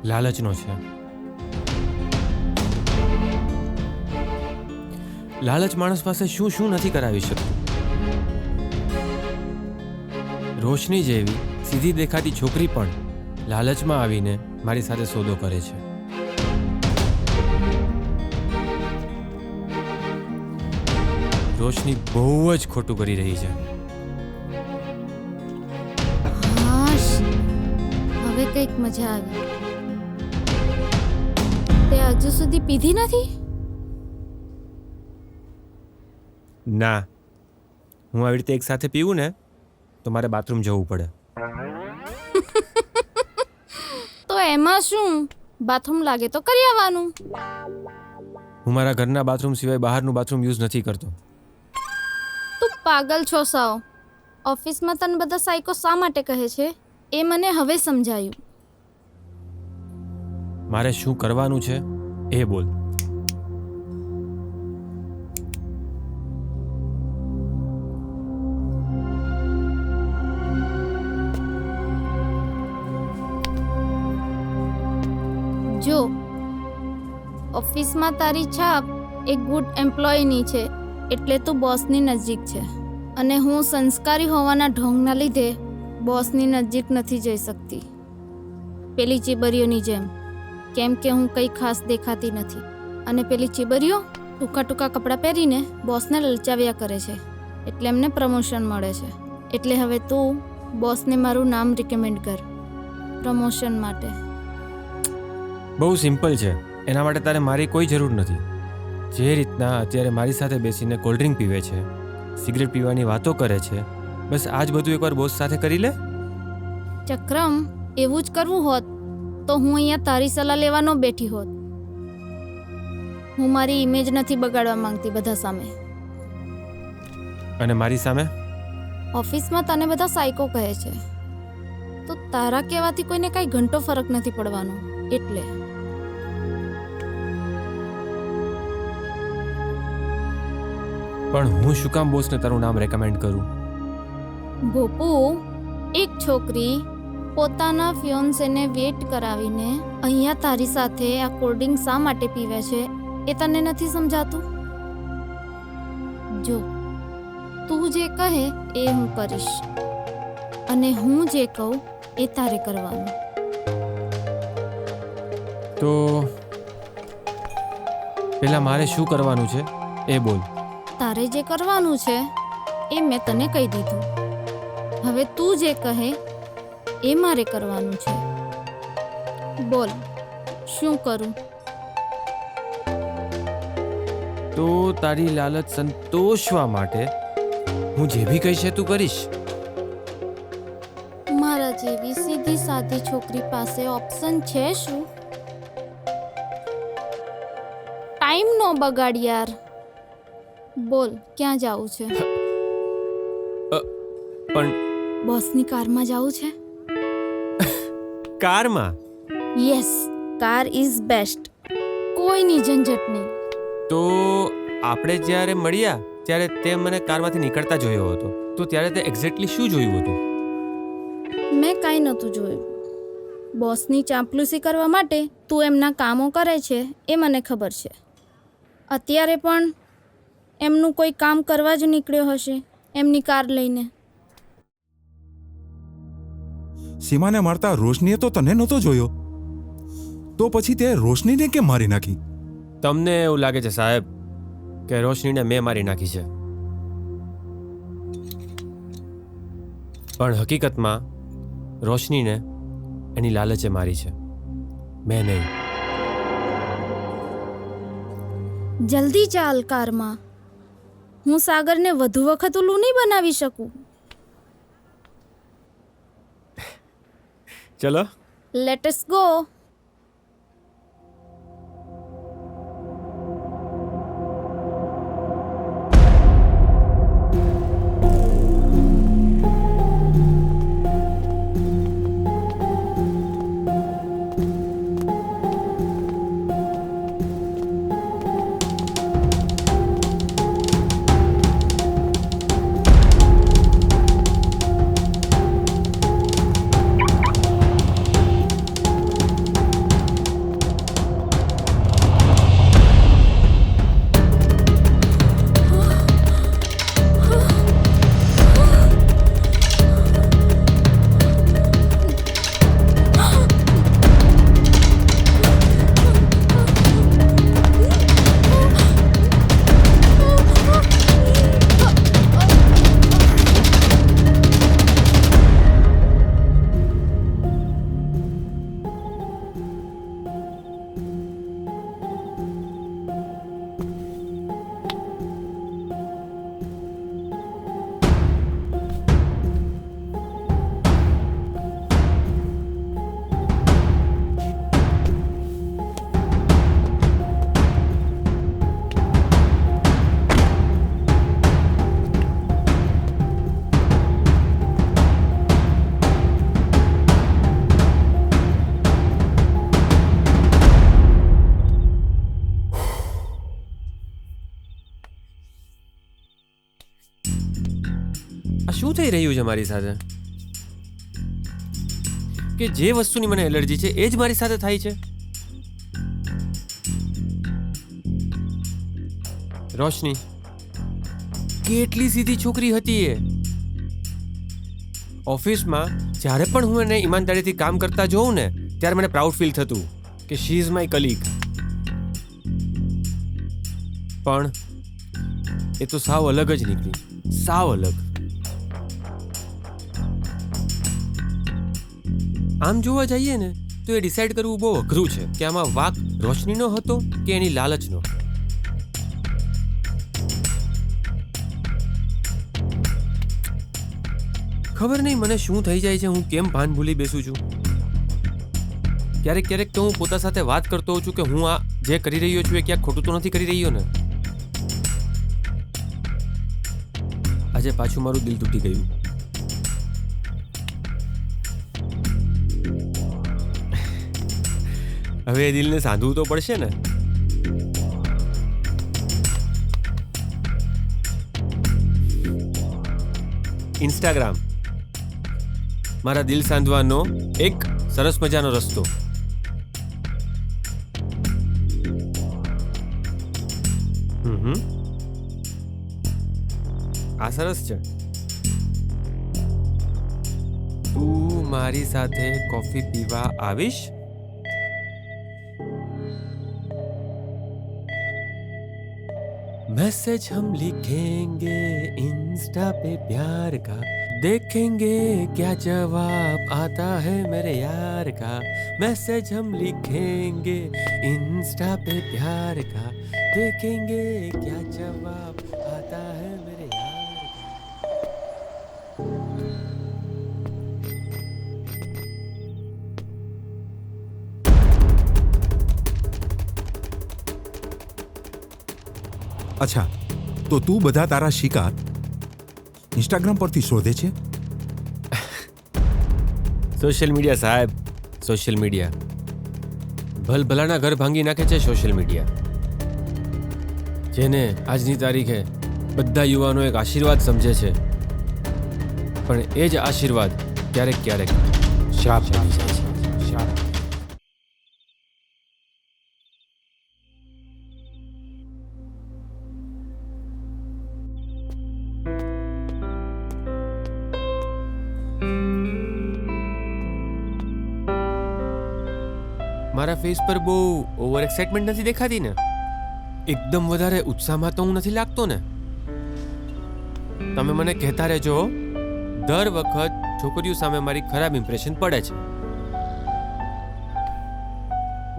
લાલચનો છે. લાલચ માણસ પાસે શું શું નથી કરાવી શકતું. રોશની જેવી સીધી દેખાતી છોકરી પણ લાલચમાં આવીને મારી સાથે સોદો કરે છે. રોશની બહુ જ ખોટું કરી રહી છે. હાશ, હવે કંઈક મજા આવી. તે હજુ સુધી પીધી નથી? ના, હું આવી રીતે એક સાથે પીવું ને તો મારે બાથરૂમ જવું પડે. તો એમાં શું, બાથરૂમ લાગે તો કરી આવવાનું. હું મારા ઘરના બાથરૂમ સિવાય બહારનું બાથરૂમ યુઝ નથી કરતો. તું પાગલ છો સાવ. ઓફિસમાં તને બધા સાયકો શા માટે કહે છે એ મને હવે સમજાયું. મારે શું કરવાનું છે એ બોલ. જો, ઓફિસમાં તારી છાપ એક ગુડ એમ્પ્લોયની છે એટલે તું બોસની નજીક છે, અને હું સંસ્કારી હોવાના ઢોંગના લીધે બોસની નજીક નથી જઈ શકતી પેલી ચીબરીઓની જેમ, કેમ કે હું કંઈ ખાસ દેખાતી નથી. અને પેલી ચીબરીઓ ટૂંકા ટૂંકા કપડાં પહેરીને બોસને લલચાવ્યા કરે છે એટલે એમને પ્રમોશન મળે છે. એટલે હવે તું બોસને મારું નામ રિકમેન્ડ કર પ્રમોશન માટે. બહુ સિમ્પલ છે. એના માટે તારે મારી કોઈ જરૂર નથી. જે રીતના અત્યારે મારી સાથે બેસીને કોલ્ડ ડ્રિંક પીવે છે, સિગરેટ પીવાની વાતો કરે છે, બસ આ જ બધું એકવાર બોસ સાથે કરી લે. ચક્રમ, એવું જ કરવું હોત તો હું અહીંયા તારી સલાહ લેવા ન બેઠી હોત. હું મારી ઇમેજ નથી બગાડવા માંગતી બધા સામે. અને મારી સામે? ઓફિસમાં તને બધા સાયકો કહે છે તો તારા કહેવાથી કોઈને કાંઈ ઘંટો ફરક નથી પડવાનો. એટલે પણ હું શું કામ બોસને તારું નામ રેકમેન્ડ કરું? ભોપુ, એક છોકરી પોતાના ફિયોન્સેને વેટ કરાવીને અહીંયા તારી સાથે આ કોલ્ડ ડ્રિંક શા માટે પીવે છે એ તને નથી સમજાતું? જો, તું જે કહે એ હું કરીશ, અને હું જે કહું એ તારે કરવાનું. તો પેલા મારે શું કરવાનું છે એ બોલ. તારે જે કરવાનું છે એ મેં તને કહી દીધું. હવે તું જે કહે એ મારે કરવાનું છે. બોલ, શું કરું? તો તારી લાલચ સંતોષવા માટે હું જે બી કહીશ એ તું કરીશ. મારા જેવી સીધી સાદી છોકરી પાસે ઓપ્શન છે શું? ટાઈમ નો બગાડ યાર. બોલ, ક્યાં જાવું છે? પણ બોસની કારમાં જાવું છે? કારમાં? Yes, car is best. કોઈની ઝંઝટ નહીં. તો આપણે જ્યારે મળ્યા ત્યારે તે મને કારમાંથી નીકળતા જોયો હતો, તો ત્યારે તે એક્ઝેક્ટલી શું જોયું હતું? મેં કાંઈ નહોતું જોયું. બોસની ચાંપલુસી કરવા માટે તું એમના કામો કરે છે એ મને ખબર છે. અત્યારે પણ એમનું કોઈ કામ કરવા જ નીકળ્યો હશે એમની કાર લઈને. સીમાને મારતા રોશનીએ તો તને નહોતો જોયો, તો પછી તે રોશનીને કેમ મારી નાખી? તમને એવું લાગે છે સાહેબ કે રોશનીને મેં મારી નાખી છે, પણ હકીકતમાં રોશનીને એની લાલચે મારી છે, મેં નહીં. જલ્દી ચાલ કારમાં. હું સાગરને વધુ વખત ઉલ્લુ નહીં બનાવી શકું. ચલો. Let us go. આ શું થઈ રહ્યું છે મારી સાથે? કે જે વસ્તુની મને એલર્જી છે એ જ મારી સાથે થાય છે. રોશની કેટલી સીધી છોકરી હતી એ. ઓફિસમાં જ્યારે પણ હું એને ઈમાનદારીથી કામ કરતા જોઉં ને ત્યારે મને પ્રાઉડ ફીલ થતું કે શી ઇઝ માય કલીગ. પણ એ તો સાવ અલગ જ નીકળી, સાવ અલગ. આમ જોવા જઈએ ને તો એ ડિસાઈડ કરવું બહુ અઘરું છે કે આમાં વાંક રોશનીનો હતો કે એની લાલચનો. ખબર નહીં મને શું થઈ જાય છે, હું કેમ ભાન ભૂલી બેસું છું. ક્યારેક ક્યારેક તો હું પોતા સાથે વાત કરતો હોઉં છું કે હું આ જે કરી રહ્યો છું એ ક્યાંક ખોટું તો નથી કરી રહ્યો ને. આજે પાછું મારું દિલ તૂટી ગયું. હવે એ દિલને સાંધવું તો પડશે ને. ઇન્સ્ટાગ્રામ મારા દિલ સાંધવાનો એક સરસ મજાનો રસ્તો. આ સરસ છે. તું મારી સાથે કોફી પીવા આવીશ? मैसेज हम लिखेंगे इंस्टा पे प्यार का, देखेंगे क्या जवाब आता है मेरे यार का. मैसेज हम लिखेंगे इंस्टा पे प्यार का, देखेंगे क्या जवाब आता है मेरे यार का. અચ્છા, તો તું બધા તારા શિકાર ઇન્સ્ટાગ્રામ પરથી શોધે છે? સોશિયલ મીડિયા સાહેબ, સોશિયલ મીડિયા ભલભલાના ઘર ભાંગી નાખે છે. સોશિયલ મીડિયા જેને આજની તારીખે બધા યુવાનો એક આશીર્વાદ સમજે છે, પણ એ જ આશીર્વાદ ક્યારેક ક્યારેક શાપ બની જાય છે. શાપ. મારા ફેસ પર બહુ ઓવર એક્સાઇટમેન્ટ નથી દેખાતી ને? એકદમ વધારે ઉત્સાહમાં તો હું નથી લાગતો ને? તમે મને કહેતા રહેજો, દર વખત છોકરીઓ સામે મારી ખરાબ ઇમ્પ્રેશન પડે છે.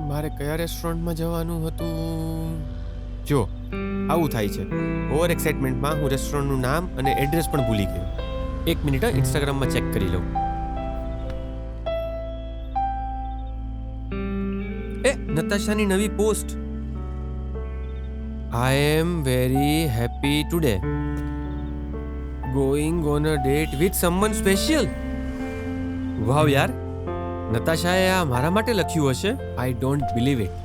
મારે કયા રેસ્ટોરન્ટમાં જવાનું હતું? જો આવું થાય છે, ઓવર એક્સાઇટમેન્ટમાં હું રેસ્ટોરન્ટનું નામ અને એડ્રેસ પણ ભૂલી ગયો. એક મિનિટ, ઇન્સ્ટાગ્રામમાં ચેક કરી લઉં. એ નતાશાની નવી post, I am very happy today, going on a date with someone special. Wow યાર, નતાશાએ આ મારા માટે લખ્યું હશે. I don't believe it.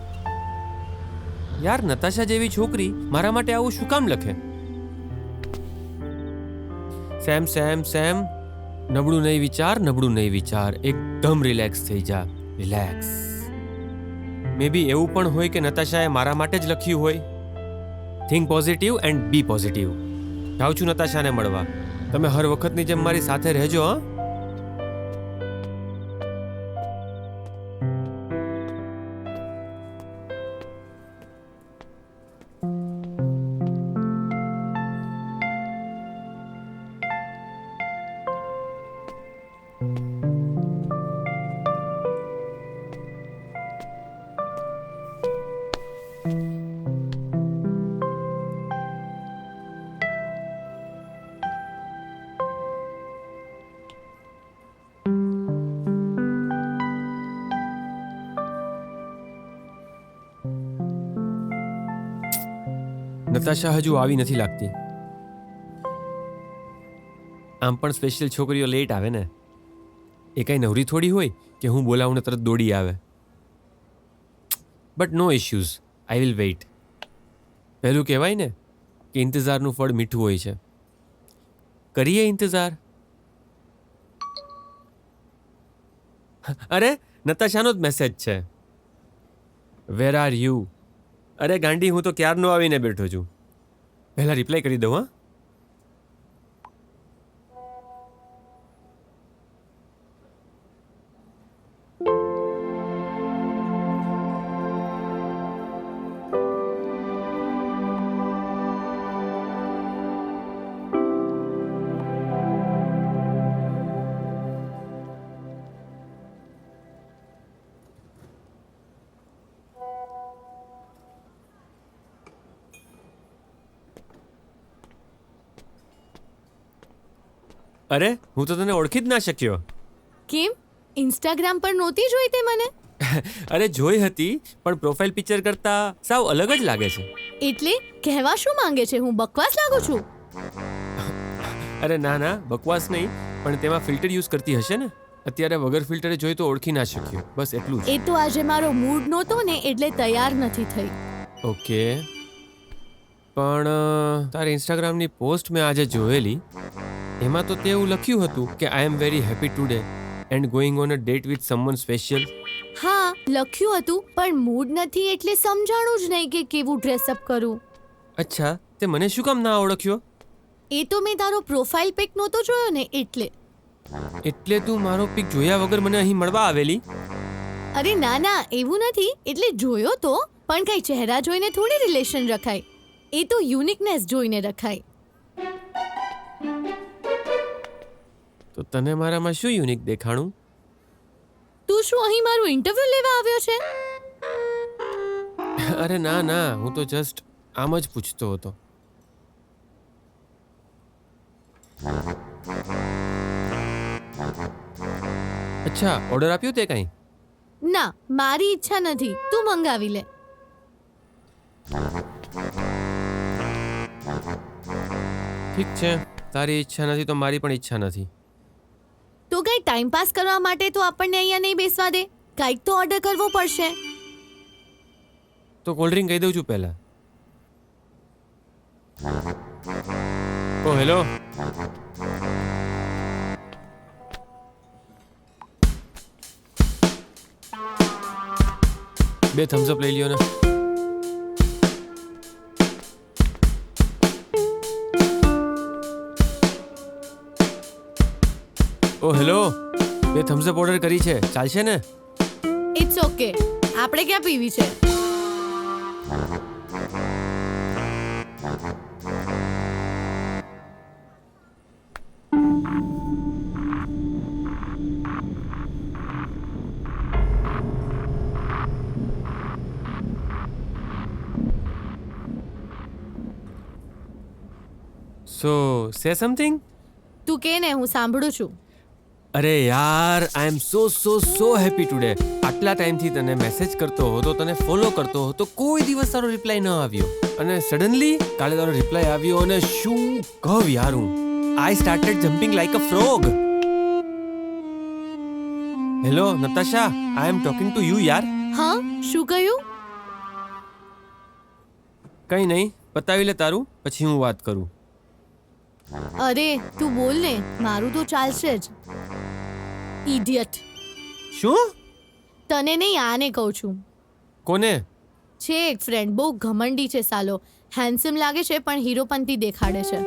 યાર, નતાશા જેવી છોકરી મારા માટે આવું શું કામ લખે? સેમ સેમ સેમ, નબળું નહીં વિચાર, નબળું નહીં વિચાર, એકદમ રિલેક્સ થઈ જા, રિલેક્સ. મે બી એવું પણ હોય કે નતાશાએ મારા માટે જ લખ્યું હોય. Think positive and be positive. જાઉં છું નતાશાને મળવા. તમે હર વખતની જેમ મારી સાથે રહેજો. હા, નતાશા હજુ આવી નથી લાગતી. આમ પણ સ્પેશિયલ છોકરીઓ લેટ આવે ને. એ કઈ નવરી થોડી હોય કે હું બોલાવું ને તરત દોડી આવે. But no issues, I will wait. પહેલું કહેવાય ને કે ઇંતજારનું ફળ મીઠું હોય છે. કરીએ ઇંતજાર. અરે, નતાશાનો જ મેસેજ છે. Where are you? અરે ગાંડી, હું તો ક્યારનો આવીને બેઠો છું. પહેલા રિપ્લાય કરી દઉં. હા, અરે હું તો તને ઓળખી જ ના શક્યો. કેમ? ઇન્સ્ટાગ્રામ પર નહોતી જોઈ તે મને? અરે જોઈ હતી, પણ પ્રોફાઇલ પિક્ચર કરતા સાવ અલગ જ લાગે છે. એટલે કહેવા શું માંગે છે? હું બકવાસ લાગુ છું? અરે ના ના, બકવાસ નહીં, પણ તેમાં ફિલ્ટર યુઝ કરતી હશે ને. અત્યારે વગર ફિલ્ટરે જોઈ તો ઓળખી ના શક્યો. બસ એટલું જ. એ તો આજે મારો મૂડ નહોતો ને, એટલે તૈયાર નથી થઈ. ઓકે, પણ તારી ઇન્સ્ટાગ્રામની પોસ્ટ મેં આજે જોયેલી. એમાં તો તે એવું લખ્યું હતું કે I am very happy today and going on a date with someone special. હા, લખ્યું હતું, પણ મૂડ નથી એટલે સમજાણું જ નહીં કે કેવું ડ્રેસઅપ કરું. અચ્છા, તે મને શું કામ ના ઓળખ્યો? એ તો મેં તારો પ્રોફાઇલ પિક નહોતો જોયો ને એટલે. એટલે તું મારો પિક જોયા વગર મને અહીં મળવા આવેલી? અરે ના ના, એવું નથી. એટલે જોયો તો, પણ કઈ ચહેરા જોઈને થોડી રિલેશન રખાય. એ તો યુનિકનેસ જોઈને રખાય. તો તને મારામાં શું યુનિક દેખાણું? તું શું અહીં મારું ઇન્ટરવ્યુ લેવા આવ્યો છે? અરે ના ના, હું તો જસ્ટ આમ જ પૂછતો હતો. અચ્છા, ઓર્ડર આપ્યો તે કાંઈ? ના, મારી ઈચ્છા નથી. તું મંગાવી લે. ઠીક છે, તારી ઈચ્છા નથી તો મારી પણ ઈચ્છા નથી. તો કઈ ટાઈમ પાસ કરવા માટે તો આપણને અહીંયા નહીં બેસવા દે. કંઈક તો ઓર્ડર કરવો પડશે. તો કોલ્ડ ડ્રિંક કહી દઉં છું પહેલા. ઓ હેલો. બે થમ્સ અપ લઈ લ્યો ને. ઓ હેલો, બે થમ્સ અપ ઓર્ડર કરી છે, ચાલશે ને? ઇટ્સ ઓકે, આપણે ક્યાં પીવી છે? સો સે સમથિંગ. તું કે ને, હું સાંભળું છું. અરે યાર, આઈ એમ સો હેપી ટુડે. આટલા ટાઈમથી તને મેસેજ કરતો હતો, તને ફોલો કરતો હતો, કોઈ દિવસ તારો રિપ્લાય ન આવ્યો, અને સડનલી કાલે તારો રિપ્લાય આવ્યો, અને શું કહું યાર, હું I started jumping like a frog. Hello Natasha, I am talking to you યાર. હા, શું કહ્યું? કંઈ નહીં, પતાવી લે તારું, પછી હું વાત કરું. અરે તું બોલ ને, મારું તો ચાલશે જ. ઇડિયટ. શું? તને નહીં, આને કહું છું. કોને? છે એક ફ્રેન્ડ, બહુ ઘમંડી છે સાલો. હેન્ડસમ લાગે છે પણ હીરોપંતી દેખાડે છે.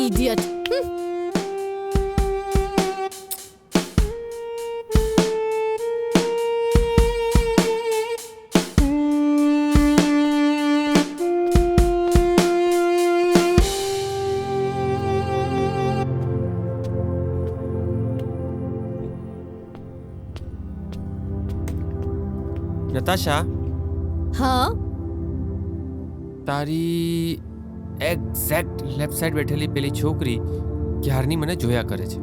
ઇડિયટ. નતાશા, હા, તારી એક્ઝેક્ટ લેફ્ટ સાઈડ બેઠેલી પેલી છોકરી ક્યારની મને જોયા કરે છે.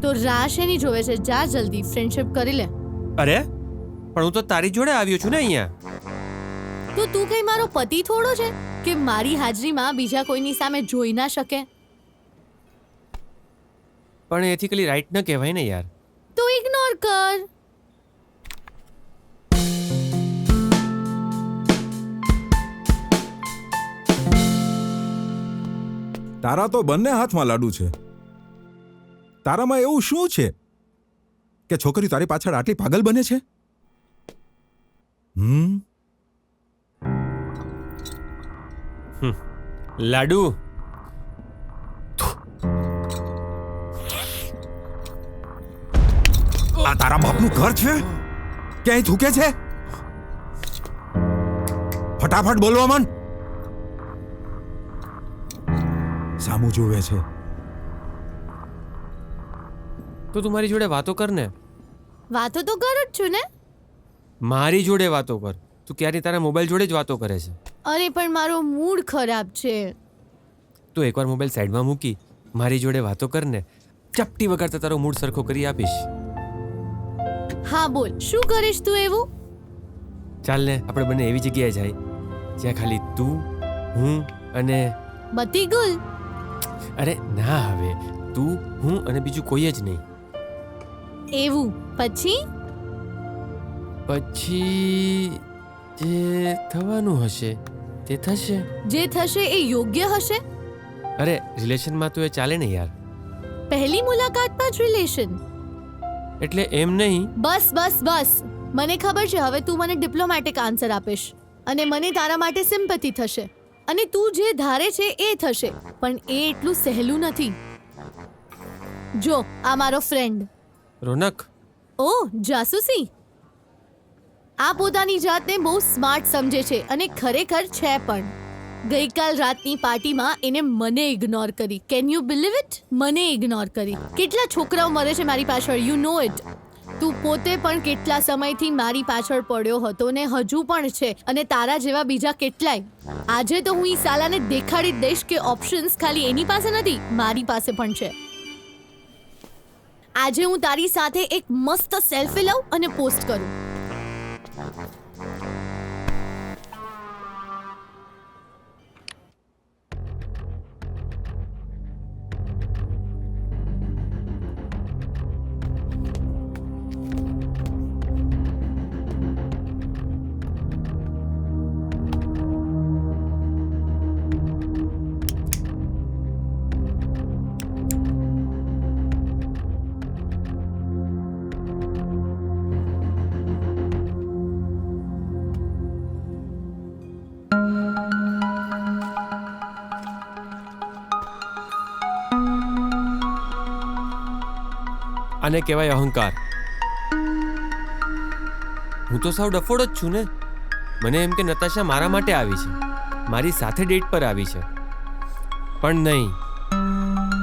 તો રાહ એની જોવે છે. જા જલ્દી ફ્રેન્ડશિપ કરી લે. અરે પણ હું તો તારી જોડે આવ્યો છું ને અહીંયા. તો તું કઈ મારો પતિ થોડો છે કે મારી હાજરીમાં બીજા કોઈની સામે જોઈ ના શકે? પણ એથિકલી રાઈટ ન કહેવાય ને યાર. તો ઇગ્નોર કર. તારા તો બંને હાથમાં લાડુ છે. તારામાં એવું શું છે કે છોકરી તારી પાછળ આટલી પાગલ બને છે? લાડુ. આ તારા બાપનું ઘર છે કે અહીં થૂકે છે? ફટાફટ બોલવા માંડ. સામું જોવે છે. તો તું મારી જોડે વાતો કર ને. વાતો તો કરું જ છું ને. મારી જોડે વાતો કર. તું ક્યારે તારા મોબાઈલ જોડે જ વાતો કરે છે. અરે પણ મારો મૂડ ખરાબ છે. તું એકવાર મોબાઈલ સાઈડમાં મૂકી મારી જોડે વાતો કર ને. ચપટી વગાડતા તારો મૂડ સરખો કરી આપીશ. હા બોલ, શું કરીશ તું એવું? ચાલ ને, આપણે બંને એવી જગ્યાએ જાય જ્યાં ખાલી તું, હું અને બતી ગુલ. અરે ના, હવે તું, હું અને બીજું કોઈ જ નહીં. એવું પછી? પછી જે થવાનું હશે તે થશે. જે થશે એ યોગ્ય હશે. અરે રિલેશનમાં તો એ ચાલે ને યાર. પહેલી મુલાકાતમાં જ રિલેશન? એટલે એમ નહીં. બસ બસ બસ, મને ખબર છે હવે તું મને ડિપ્લોમેટિક આન્સર આપીશ અને મને તારા માટે સિમ્પથી થશે અને તું જે ધારે છે એ થશે, પણ એ એટલું સહેલું નથી. જો આ મારો ફ્રેન્ડ રોનક. ઓ જાસૂસી. આ પોતાની જાતને બહુ સ્માર્ટ સમજે છે અને ખરેખર છે પણ. ગઈકાલ રાતની પાર્ટીમાં એને મને ઇગ્નોર કરી. Can you believe it? મને ઇગ્નોર કરી. કેટલા છોકરાઓ મરે છે મારી પાછળ, યુ નો ઇટ. તું પોતે પણ કેટલા સમયથી મારી પાછળ પડ્યો હતો ને હજુ પણ છે, અને તારા જેવા બીજા કેટલાય. આજે તો હું ઈ સાલાને દેખાડી જ દઈશ કે ઓપ્શન્સ ખાલી એની પાસે નથી, મારી પાસે પણ છે. આજે હું તારી સાથે એક મસ્ત સેલ્ફી લઉં અને પોસ્ટ કરું. આને કહેવાય અહંકાર. હું તો સાવ ડફોડ જ છું ને. મને એમ કે નતાશા મારા માટે આવી છે, મારી સાથે ડેટ પર આવી છે. પણ નહીં,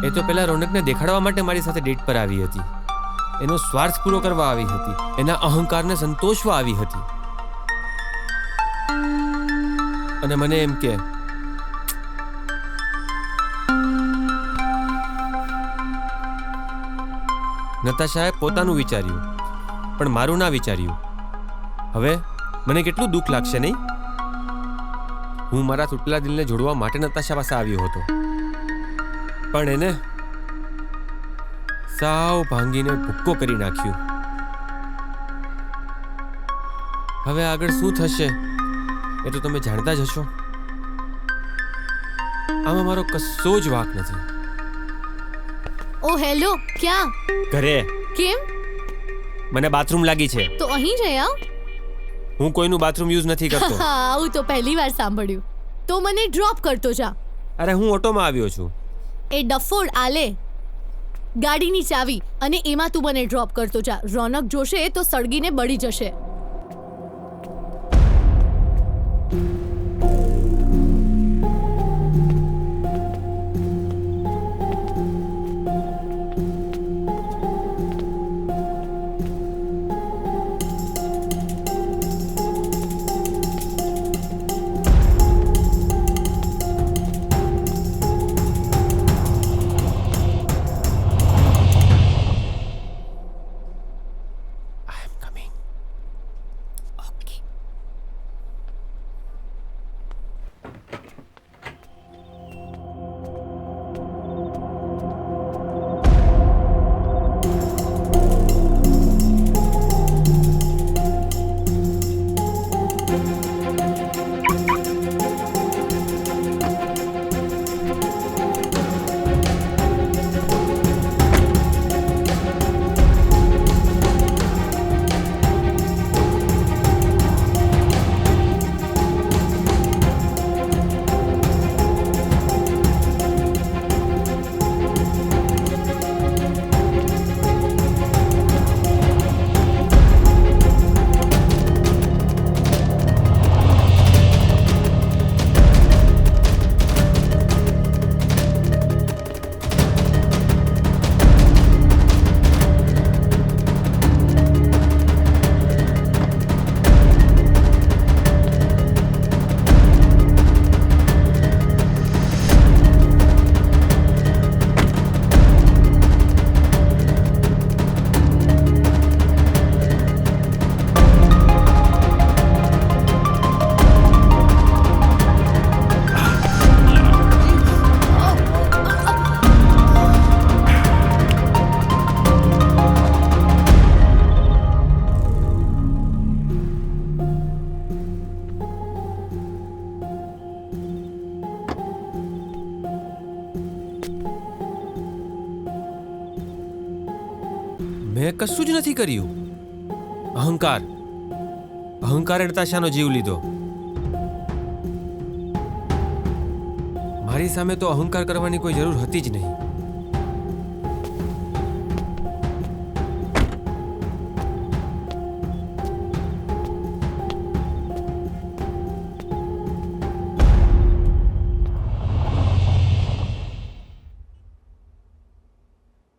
એ તો પેલા રોનકને દેખાડવા માટે મારી સાથે ડેટ પર આવી હતી. એનો સ્વાર્થ પૂરો કરવા આવી હતી, એના અહંકારને સંતોષવા આવી હતી. અને મને એમ કે નતાશાએ પોતાનું વિચાર્યું, પણ મારું ના વિચાર્યું. હવે મને કેટલું દુઃખ લાગશે નહીં? હું મારા તૂટેલા દિલને જોડવા માટે નતાશા પાસે આવ્યો હતો, પણ એને સાવ ભાંગીને ભૂક્કો કરી નાખ્યું. હવે આગળ શું થશે એ તો તમે જાણતા જ હશો. આમાં મારો કશો જ વાંક નથી. ઓ હેલો, ક્યાં? ઘરે. કેમ? મને બાથરૂમ લાગી છે. તો અહીં જઈ આવ. હું કોઈનું બાથરૂમ યુઝ નથી કરતો. આવું તો પહેલી વાર સાંભળ્યું. તો મને ડ્રોપ કરતો જા. અરે હું ઓટોમાં આવ્યો છું. એ ડફોડ આલે ગાડીની ચાવી, અને એમાં તું મને ડ્રોપ કરતો જા. રોનક જોશે તો સળગીને બળી જશે. મેં કશું જ નથી કર્યું. અહંકારે નતાશાનો જીવ લીધો. મારી સામે તો અહંકાર કરવાની કોઈ જરૂર હતી જ નહીં.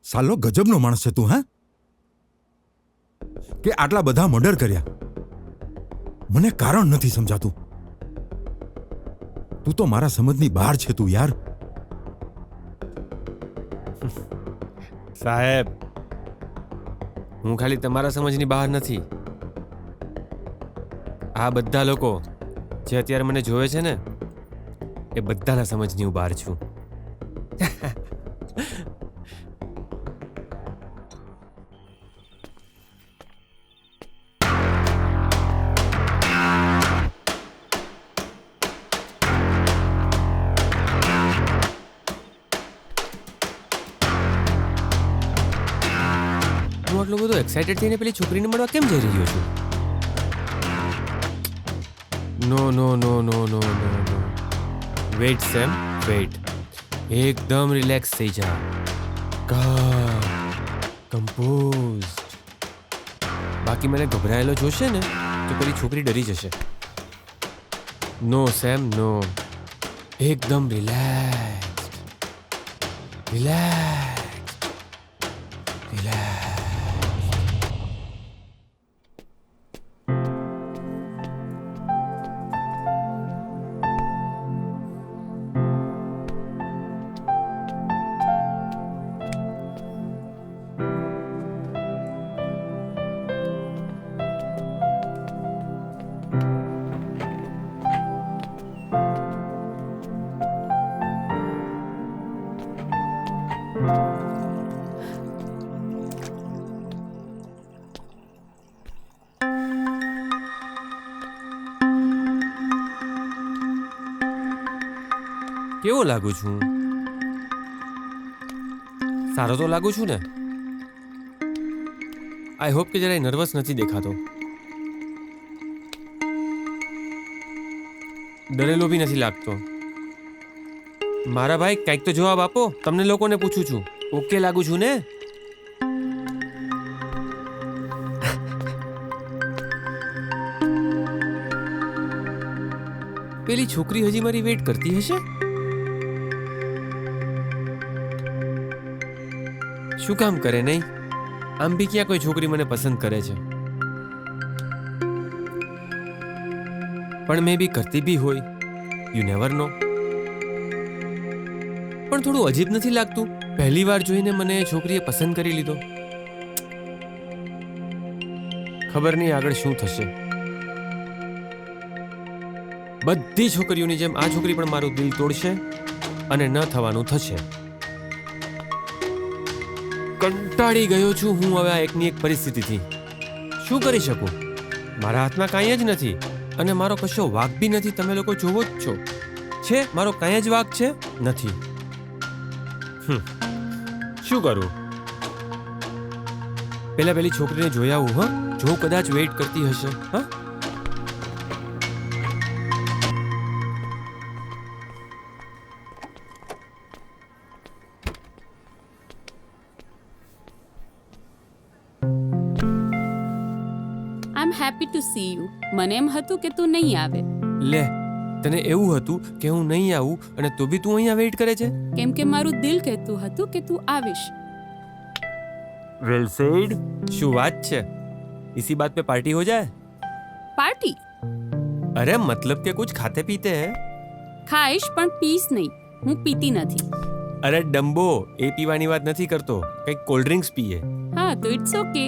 સાલો ગજબનો માણસ છે તું, હા? કે આટલા બધા મર્ડર કર્યા, મને કારણ નથી સમજાતું. તું તો મારા સમજની બહાર છે તું યાર. સાહેબ, હું ખાલી તમારા સમજની બહાર નથી. આ બધા લોકો જે અત્યારે મને જોવે છે ને, એ બધાના સમજની હું બહાર છું. હું આટલો બધો એક્સાઇટેડ થઈને પેલી છોકરીને મળવા કેમ જઈ રહ્યો છું? નો no no no no no નો વેઇટ સેમ, વેઇટ. એકદમ રિલેક્સ થઈ જા. કમ્પોઝ. બાકી મને ગભરાયેલો જોશે ને તો પેલી છોકરી ડરી જશે. નો સેમ, નો. એકદમ રિલેક્સ, રિલેક્સ, રિલેક્સ. કેવો લાગુ છું? સારો તો લાગુ છું ને? આઈ હોપ કે જરાય નર્વસ નથી દેખાતો. ડરેલો બી નથી લાગતો. મારા ભાઈ કંઈક તો જવાબ આપો. તમને લોકોને પૂછું છું. ઓકે લાગુ છું ને? પેલી છોકરી હજી મારી વેઇટ કરતી હશે? શું કામ કરે નહીં? આમ બી ક્યાં કોઈ છોકરી મને પસંદ કરે છે? પણ મે બી કરતી બી હોય. યુ નેવર નો. પણ થોડું અજીબ નથી લાગતું? પહેલી વાર જોઈને મને એ છોકરીએ પસંદ કરી લીધો. ખબર નહીં આગળ શું થશે. બધી છોકરીઓની જેમ આ છોકરી પણ મારું દિલ તોડશે અને ન થવાનું થશે. કંટાળી ગયો છું હું હવે આ એકની એક પરિસ્થિતિથી. શું કરી શકું? મારા હાથમાં કાંઈ જ નથી અને મારો કશો વાંક બી નથી. તમે લોકો જોવો જ છો. છે મારો કાંઈ જ વાંક છે? નથી. શું કરું? પેલી છોકરીને જોઈ આવું. હા, જો કદાચ વેઇટ કરતી હશે. હા, I am happy to see you. મને એમ હતું કે તું નહીં આવે. લે, તને એવું હતું કે હું નહીં આવું અને તો બી તું અહીંયા વેઇટ કરે છે? કેમ કે મારું દિલ કહેતું હતું કે તું આવીશ. Well said. શું વાત છે? इसी बात पे पार्टी हो जाए? પાર્ટી? अरे मतलब કે कुछ खाते पीते हैं? ખાઈશ પણ પીસ નહીં. હું પીતી નથી. અરે ડમ્બો, એ પીવાની વાત નથી કરતો. કંઈક કોલ્ડ ડ્રિંક્સ પીએ. હા તો ઇટ્સ ઓકે.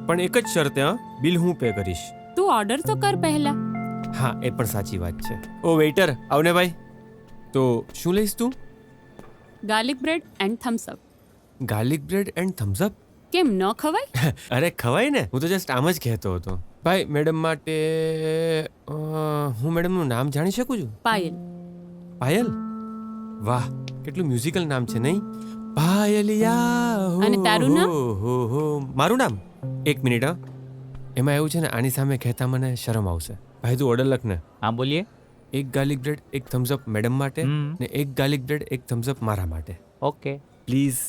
પણ એક જ શરતે, હા, બિલ હું પે કરીશ. તું ઓર્ડર તો કર પહેલા. હા, એ પણ સાચી વાત છે. ઓ વેઇટર, આવને ભાઈ. તો શું લઈશ તું? Garlic bread and Thums up. Garlic bread and Thums up? કેમ ન ખવાય? અરે ખવાય ને. હું તો જસ્ટ આમ જ કહેતો હતો. ભાઈ મેડમ માટે હું મેડમનું નામ જાણી શકું છું? પાયલ. પાયલ? વાહ, કેટલું મ્યુઝિકલ નામ છે નહીં? પાયલિયા. અને તારું નામ? હો, મારું નામ? એક મિનિટ. હા, એમાં એવું છે ને, આની સામે કહેતા મને શરમ આવશે. ભાઈ તું ઓર્ડર લખ ને. હા બોલીએ. એક ગાર્લિક બ્રેડ, એક થમ્સ અપ મેડમ માટે ને એક ગાર્લિક બ્રેડ, એક થમ્સ અપ મારા માટે. Okay please.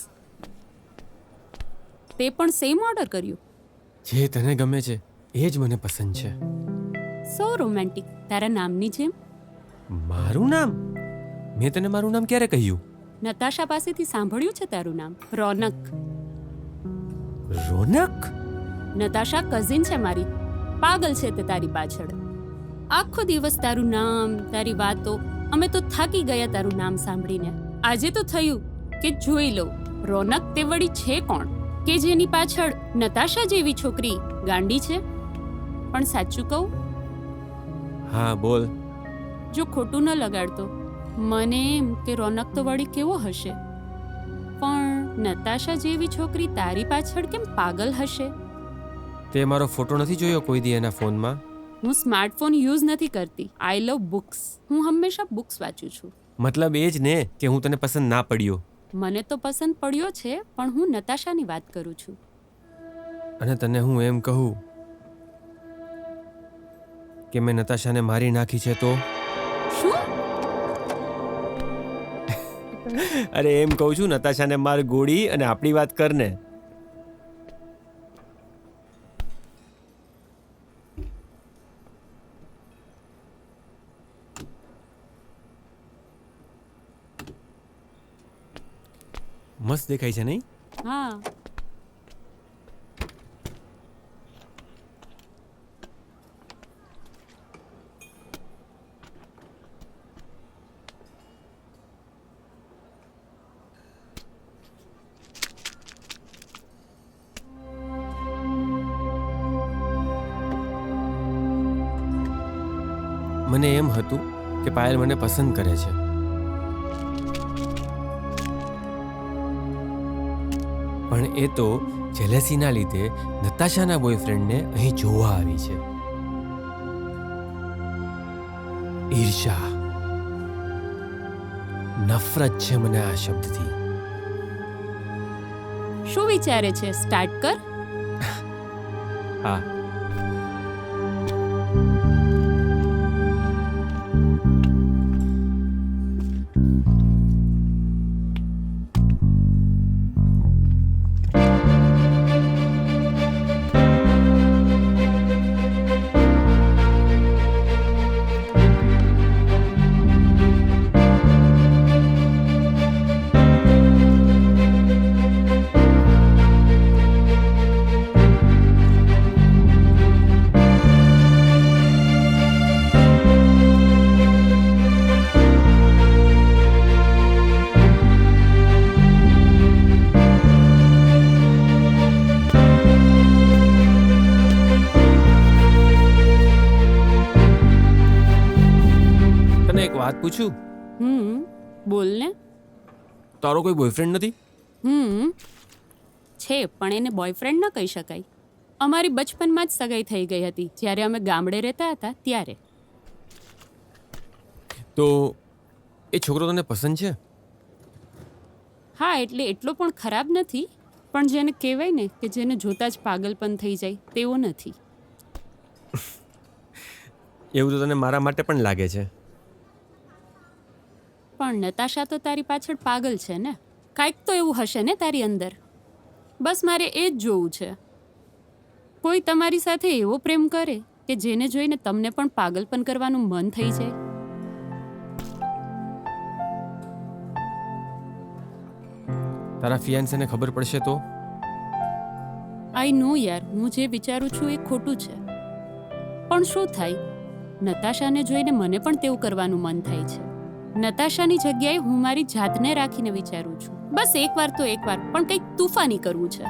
તે પણ સેમ ઓર્ડર કર્યું? જે તને ગમે છે એ જ મને પસંદ છે. સો રોમેન્ટિક. તારા નામની જેમ. મારું નામ? મેં તને મારું નામ ક્યારે કહ્યું? નતાશા પાસેથી સાંભળ્યું છે તારું નામ. રોનક. રોનક? નતાશા કઝિન છે મારી. પાગલ છે તે તારી પાછળ. આખો દિવસ તારું નામ, તારી વાતો. અમે તો થાકી ગયા તારું નામ સાંભળીને. આજે તો થયું કે જોઈ લો રોનક તે વળી છે કોણ કે જેની પાછળ નતાશા જેવી છોકરી ગાંડી છે. પણ સાચું કહું? હા બોલ. જો ખોટું ન લગાડતો, મને એમ કે રોનક તો વળી કેવો હશે, પણ નતાશા જેવી છોકરી તારી પાછળ કેમ પાગલ હશે? તે મારો ફોટો નથી જોયો કોઈ દી એના ફોનમાં? હું સ્માર્ટફોન યુઝ નથી કરતી. આઈ લવ બુક્સ. હું હંમેશા બુક્સ વાંચું છું. મતલબ એ જ ને કે હું તને પસંદ ના પડ્યો. મને તો પસંદ પડ્યો છે, પણ હું નતાશાની વાત કરું છું. અને તને હું એમ કહું કે મેં નતાશાને મારી નાખી છે તો? શું? અરે એમ કહું છું, નતાશાને માર ગોળી અને આપણી વાત કરને. મસ્ત દેખાય છે નહીં? હા. મને એમ હતું કે પાયલ મને પસંદ કરે છે, પણ એ તો જેલેસીના લીધે નતાશાના બોયફ્રેન્ડને અહીં જોવા આવી છે. ઈર્ષા, નફરત છે મને આ શબ્દથી. શું વિચારે છે? સ્ટાર્ટ કર. હા, તને એક વાત પૂછું? બોલ ને. તારો કોઈ બોયફ્રેન્ડ નથી? છે, પણ એને બોયફ્રેન્ડ ન કહી શકાય. અમારી બચપનમાં જ સગાઈ થઈ ગઈ હતી, જ્યારે અમે ગામડે રહેતા હતા ત્યારે. તો એ છોકરો તને પસંદ છે? હા, એટલે એટલો પણ ખરાબ નથી, પણ જેને કહેવાય ને કે જેને જોતા જ પાગલપન થઈ જાય તેવો નથી. એવું તો તને મારા માટે પણ લાગે છે. પણ નતાશા તો તારી પાછળ પાગલ છે ને. કાંઈક તો એવું હશે ને તારી અંદર. બસ મારે એ જ જોવું છે. કોઈ તમારી સાથે એવો પ્રેમ કરે કે જેને જોઈને તમને પણ પાગલપન કરવાનું મન થઈ જાય. તારા ફિયાન્સેને ખબર પડશે તો? આઈ નો યાર, હું જે વિચારું છું એ ખોટું છે. પણ શું થાય, નતાશાને જોઈને મને પણ તેવું કરવાનું મન થાય છે. નતાશાની જગ્યાએ હું મારી જાતને રાખીને વિચારું છું, બસ એકવાર તો એકવાર પણ કંઈક તૂફાની કરવું છે.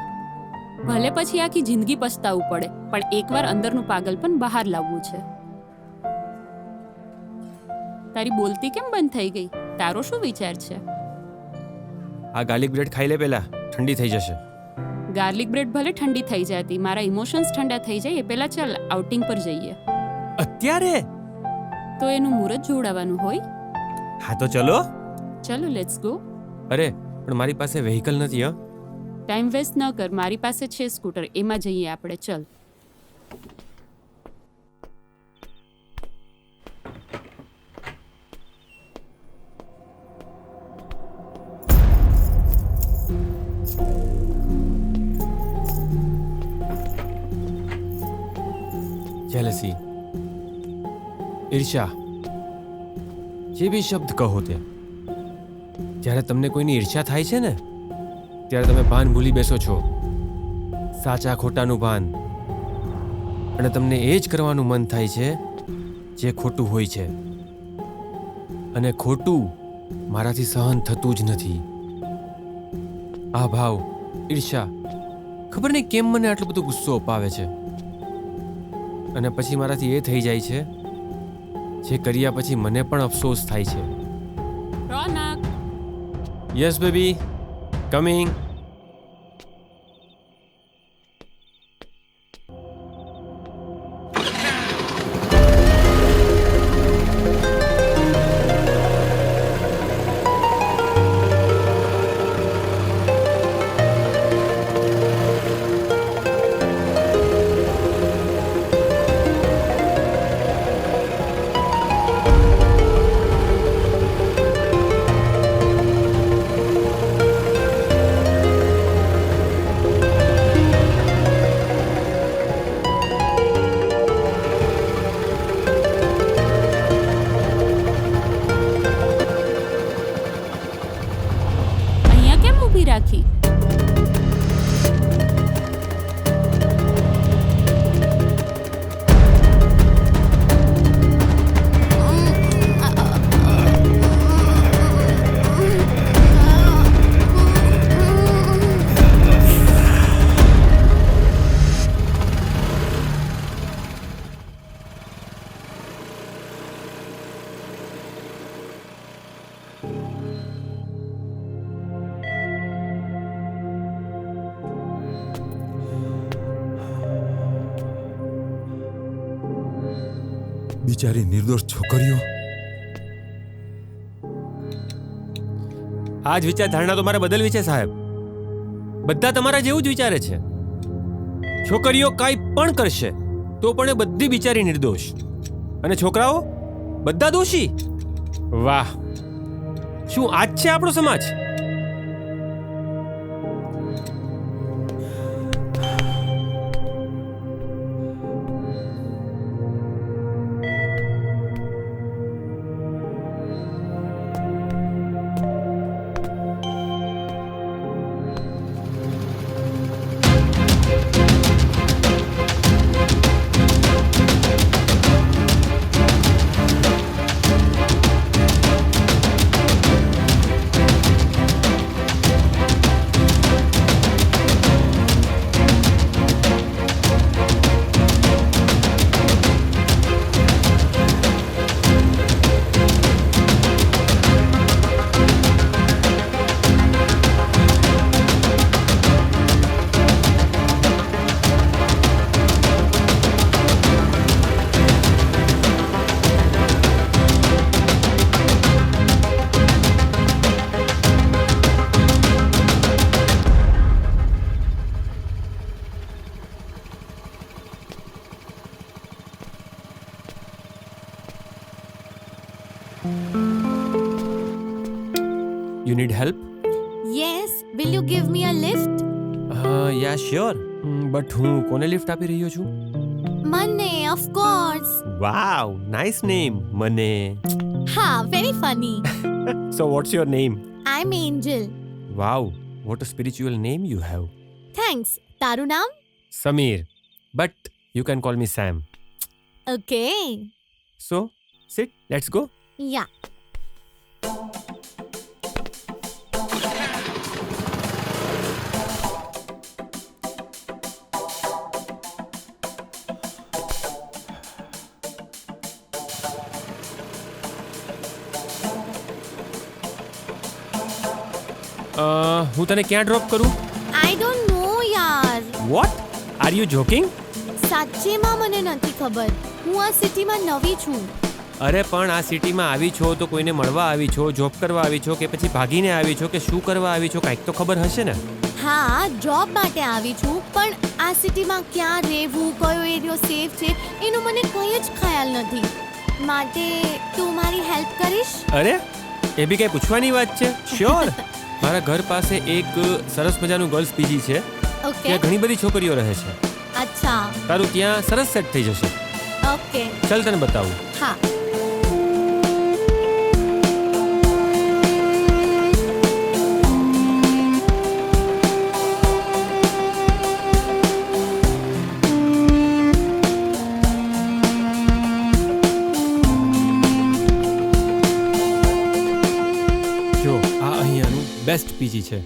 ભલે પછી આખી જિંદગી પસ્તાવું પડે, પણ એકવાર અંદરનું પાગલપન બહાર લાવવું છે. તારી બોલતી કેમ બંધ થઈ ગઈ? તારો શું વિચાર છે? આ ગાર્લિક બ્રેડ ખાઈ લે પહેલા, ઠંડી થઈ જશે. ગાર્લિક બ્રેડ ભલે ઠંડી થઈ જતી, મારા ઇમોશન્સ ઠંડા થઈ જાય એ પહેલા ચાલ આઉટિંગ પર જઈએ. અત્યારે? તો એનું મુહૂર્ત જોડાવાનું હોય. હા તો ચલો. ચલો, લેટ્સ ગો. અરે પણ મારી પાસે વેહિકલ નથી. હા, ટાઈમ વેસ્ટ ન કર, મારી પાસે છે સ્કૂટર, એમાં જઈએ આપણે. ચલ. જેલસી, ઈર્ષા, જે બી શબ્દ કહો તે, જ્યારે તમને કોઈની ઈર્ષા થાય છે ને ત્યારે તમે ભાન ભૂલી બેસો છો, સાચા ખોટાનું ભાન. અને તમને એ જ કરવાનું મન થાય છે જે ખોટું હોય છે. અને ખોટું મારાથી સહન થતું જ નથી. આ ભાવ, ઈર્ષા, ખબર નહીં કેમ મને આટલો બધો ગુસ્સો અપાવે છે. અને પછી મારાથી એ થઈ જાય છે જે કર્યા પછી મને પણ અફસોસ થાય છે. રોનક, યસ બેબી, કમિંગ. નથી રાખી. બિચારી નિર્દોષ છોકરીઓ. આ જ વિચારધારણા તો મારે બદલવી છે સાહેબ. બધા તમારા જેવું જ વિચારે છે. છોકરીઓ કાંઈ પણ કરશે તો પણ એ બધી બિચારી નિર્દોષ, અને છોકરાઓ બધા દોષી. વાહ, શું આ જ છે આપણો સમાજ? You need help? Yes, will you give me a lift? Yeah sure. But હું કોને લિફ્ટ આપી રહ્યો છું? મને, of course. Wow, nice name. મને. હા, very funny. So what's your name? I am angel. Wow, what a spiritual name you have. Thanks. તારું નામ? Sameer, but you can call me Sam. Okay. So sit, let's go. Yeah. હું તને ક્યાં drop કરું? I don't know યાર. Vote? Are you joking? સાચેમાં મને નથી ખબર. હું આ સિટીમાં નવી છું. અરે પણ આ સિટીમાં આવી છો તો કોઈને મળવા આવી છો, જોબ કરવા આવી છો, કે પછી ભાગીને આવી છો, કે શું કરવા આવી છો? કાંઈક તો ખબર હશે ને. હા, જોબ માટે આવી છું, પણ આ સિટીમાં ક્યાં રહેવું, કયો એરિયો સેફ છે એનો મને કંઈ જ ખ્યાલ નથી. માટે તું મારી હેલ્પ કરીશ? અરે એ બી કઈ પૂછવાની વાત છે. શ્યોર. મારા ઘર પાસે એક સરસ મજાનું ગર્લ્સ પીજી છે. ઓકે. ત્યાં ઘણી બધી છોકરીઓ રહે છે. અચ્છા. તારું ત્યાં સરસ સેટ થઈ જશે. ઓકે. ચાલ તને બતાવું. હા. બેસ્ટ પીજી છે.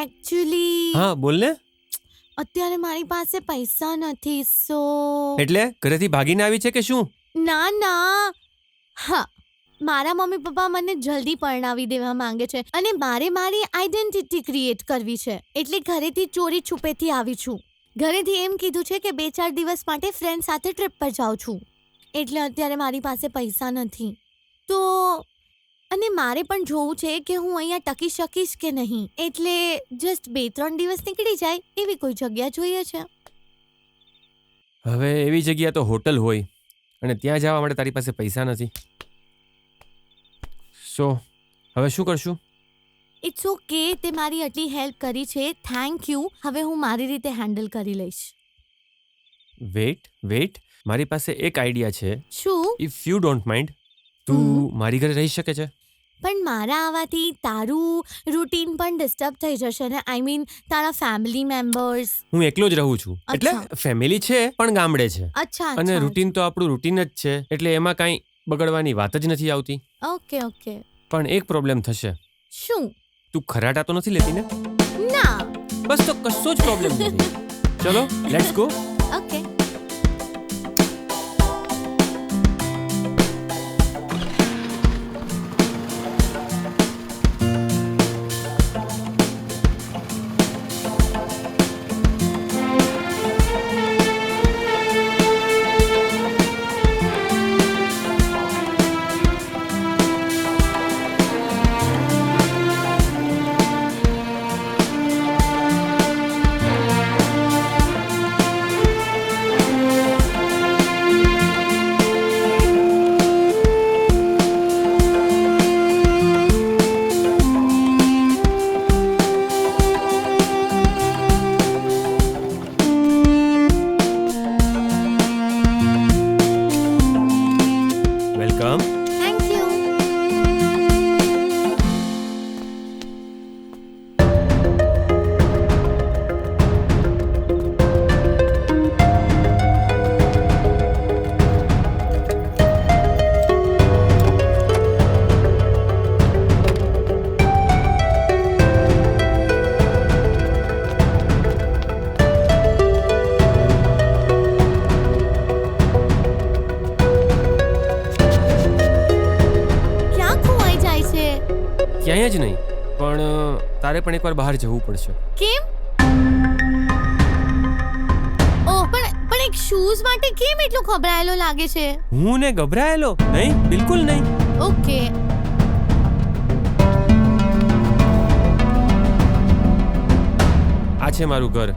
એકચ્યુઅલી હા બોલ ને. અત્યારે મારી પાસે પૈસા નથી, સો. એટલે ઘરેથી ભાગીને આવી છે કે શું? ના ના. હા, મારા મમ્મી પપ્પા મને જલ્દી પરણાવી દેવા માંગે છે અને મારે મારી આઈડેન્ટિટી ક્રિએટ કરવી છે, એટલે ઘરેથી ચોરી છુપેથી આવી છું. ઘરેથી એમ કીધું છે કે 2-4 દિવસ માટે ફ્રેન્ડ સાથે ટ્રીપ પર જાઉં છું, એટલે અત્યારે મારી પાસે પૈસા નથી. તો અને મારે પણ જોવું છે કે હું અહીંયા ટકી શકીશ કે નહીં, એટલે જસ્ટ 2-3 દિવસ નીકળી જાય એવી કોઈ જગ્યા જોઈએ છે. હવે એવી જગ્યા તો હોટલ હોય, અને ત્યાં જવા માટે તારી પાસે પૈસા નથી. સો હવે શું કરશું? ઇટ્સ ઓકે, તે મારી આટલી હેલ્પ કરી છે, થેન્ક યુ. હવે હું મારી રીતે હેન્ડલ કરી લઈશ. વેટ, મારી પાસે એક આઈડિયા છે. શું? ઇફ યુ ડોન્ટ માઇન્ડ, તું મારી ઘરે રહી શકે છે? પણ મારા આવવાથી તારું રૂટીન પણ ડિસ્ટર્બ થઈ જશે ને. આઈ મીન તારા ફેમિલી મેમ્બર્સ. હું એકલો જ રહું છું, એટલે અચ્છા. ફેમિલી છે પણ ગામડે છે, અચ્છા અને અચ્છા રૂટીન તો આપણું રૂટીન જ છે, એટલે એમાં કાંઈ બગડવાની વાત જ નથી આવતી. Okay okay. પણ એક પ્રોબ્લેમ થશે. શું? તું ખરાટા તો નથી લેતી ને? ના. બસ તો કશો જ પ્રોબ્લેમ નથી. ચલો let's go. Okay. Welcome. Thank you. ક્યાં ખોવાઈ જાય છે? ક્યાંય જ નહીં, પણ તારે પણ એકવાર બહાર જવું પડશે. કેમ? ઓહ, પણ એક શૂઝ માટે કેમ એટલો ખબરાયેલો લાગે છે? હું ને ગભરાયેલો નહીં, બિલકુલ નહીં. ઓકે. આ છે મારું ઘર.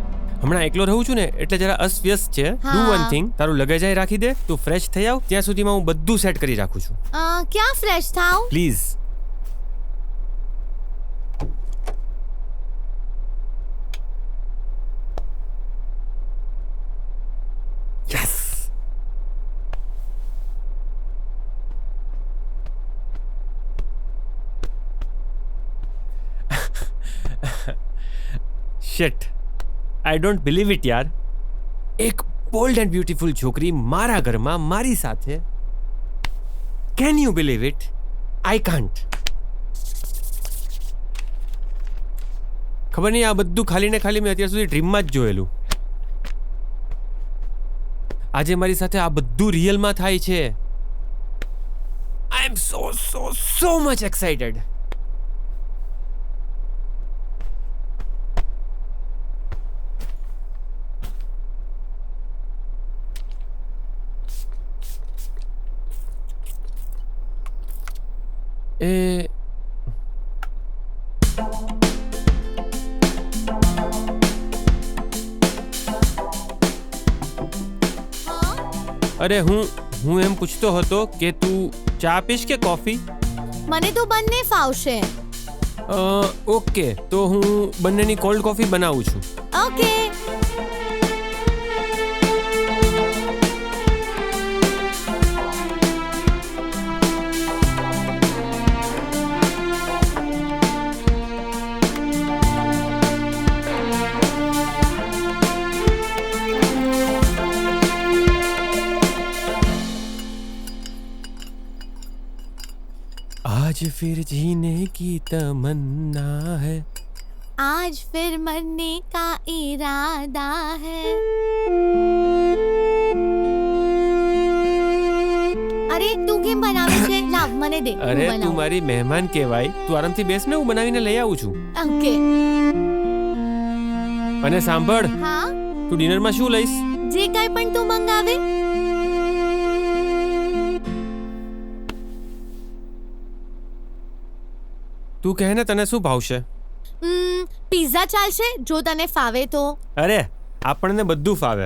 હમણાં એકલો રહું છું ને એટલે જરા અસ્વ્યસ્ત છે. હા. ડુ વન થિંગ, તારું લગેજ અહીં રાખી દે, તું ફ્રેશ થઈ આવ, ત્યાં સુધીમાં હું બધું સેટ કરી રાખું છું. ક્યાં ફ્રેશ થાવ? Please. Yes. Shit, I don't believe it યાર. એક બોલ્ડ એન્ડ બ્યુટીફુલ છોકરી મારા ઘરમાં મારી સાથે. Can you believe it? I can't. ખબર નહીં, આ બધું ખાલી ને ખાલી મેં અત્યાર સુધી ડ્રીમમાં જ જોયેલું. આજે મારી સાથે આ બધું રિયલમાં થાય છે. આઈ એમ સો મચ એક્સાઇટેડ. એ અરે હું એમ પૂછતો હતો કે તું ચા પીશ કે કોફી? મને તો બંને ફાવશે. ઓકે, તો હું બંનેની કોલ્ડ કોફી બનાવું છું. ઓકે. आज फिर जीने की तमन्ना है, आज फिर मरने का इरादा है. અરે તું કેમ બનાવે છે? લાવ મને દે. હું અરે તું બનાવું. મારી મહેમાન કહેવાય, તું આરામથી બેસ ને, હું બનાવીને લઈ આવું છું. ઓકે. અને સાંભળ, હા, તું ડિનરમાં શું લઈશ? જે કાંઈ પણ તું મંગાવે. તું કહે ને, તને શું ભાવશે? પિઝા ચાલશે જો તને ફાવે તો. અરે આપણને બધું ફાવે.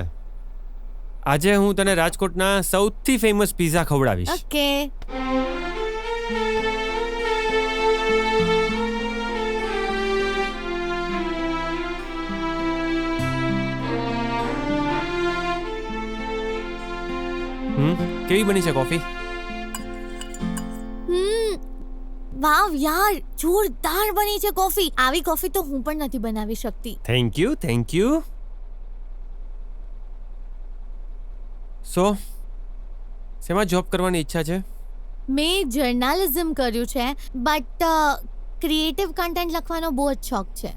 આજે હું તને રાજકોટના સૌથી ફેમસ પિઝા ખવડાવીશ. ઓકે. કેવી બની છે કોફી? વાવ યાર, જોરદાર બની છે કોફી. આવી કોફી તો હું પણ નથી બનાવી શકતી. Thank you, thank you. So શેમાં જોબ કરવાની ઈચ્છા છે? મેં જર્નાલિઝમ કર્યું છે, બટ ક્રિએટિવ કન્ટેન્ટ લખવાનો બહુ જ શોખ છે.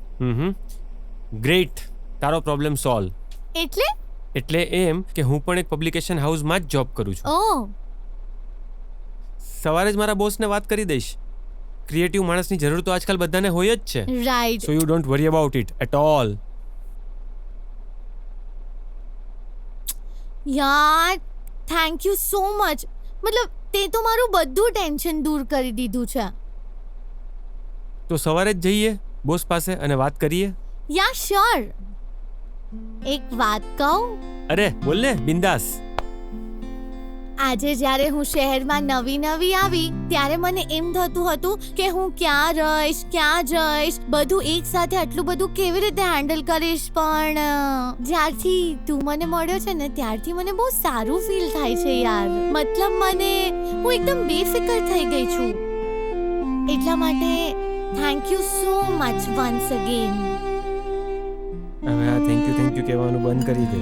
ગ્રેટ, તારો પ્રોબ્લેમ સોલ્વ. એટલે એમ કે હું પણ એક પબ્લિકેશન હાઉસમાં જ જોબ કરું છું. ઓ સવારે જ મારા બોસને વાત કરી દઈશ. ક્રિએટિવ માણસની જરૂર તો આજકાલ બધાને હોય જ છે. Right. So you don't worry about it at all. યાર થેન્ક યુ સો મચ. મતલબ તે તો મારું બધું ટેન્શન દૂર કરી દીધું છે. તો સવારે જ જઈએ બોસ પાસે અને વાત કરીએ. યા શ્યોર. એક વાત કહું? અરે બોલ ને, બિંદાસ. આજે જ્યારે હું શહેરમાં નવી આવી ત્યારે મને એમ થતું હતું કે હું ક્યાં જઈશ, બધું એક સાથે આટલું બધું કેવી રીતે હેન્ડલ કરીશ. પણ જ્યારથી તું મને મળ્યો છે ને ત્યારથી મને બહુ સારું ફીલ થાય છે યાર. મતલબ હું એકદમ બેફિકર થઈ ગઈ છું. એટલા માટે thank you so much once again. હવે આ થેન્ક યુ કહેવાનું બંધ કરી દે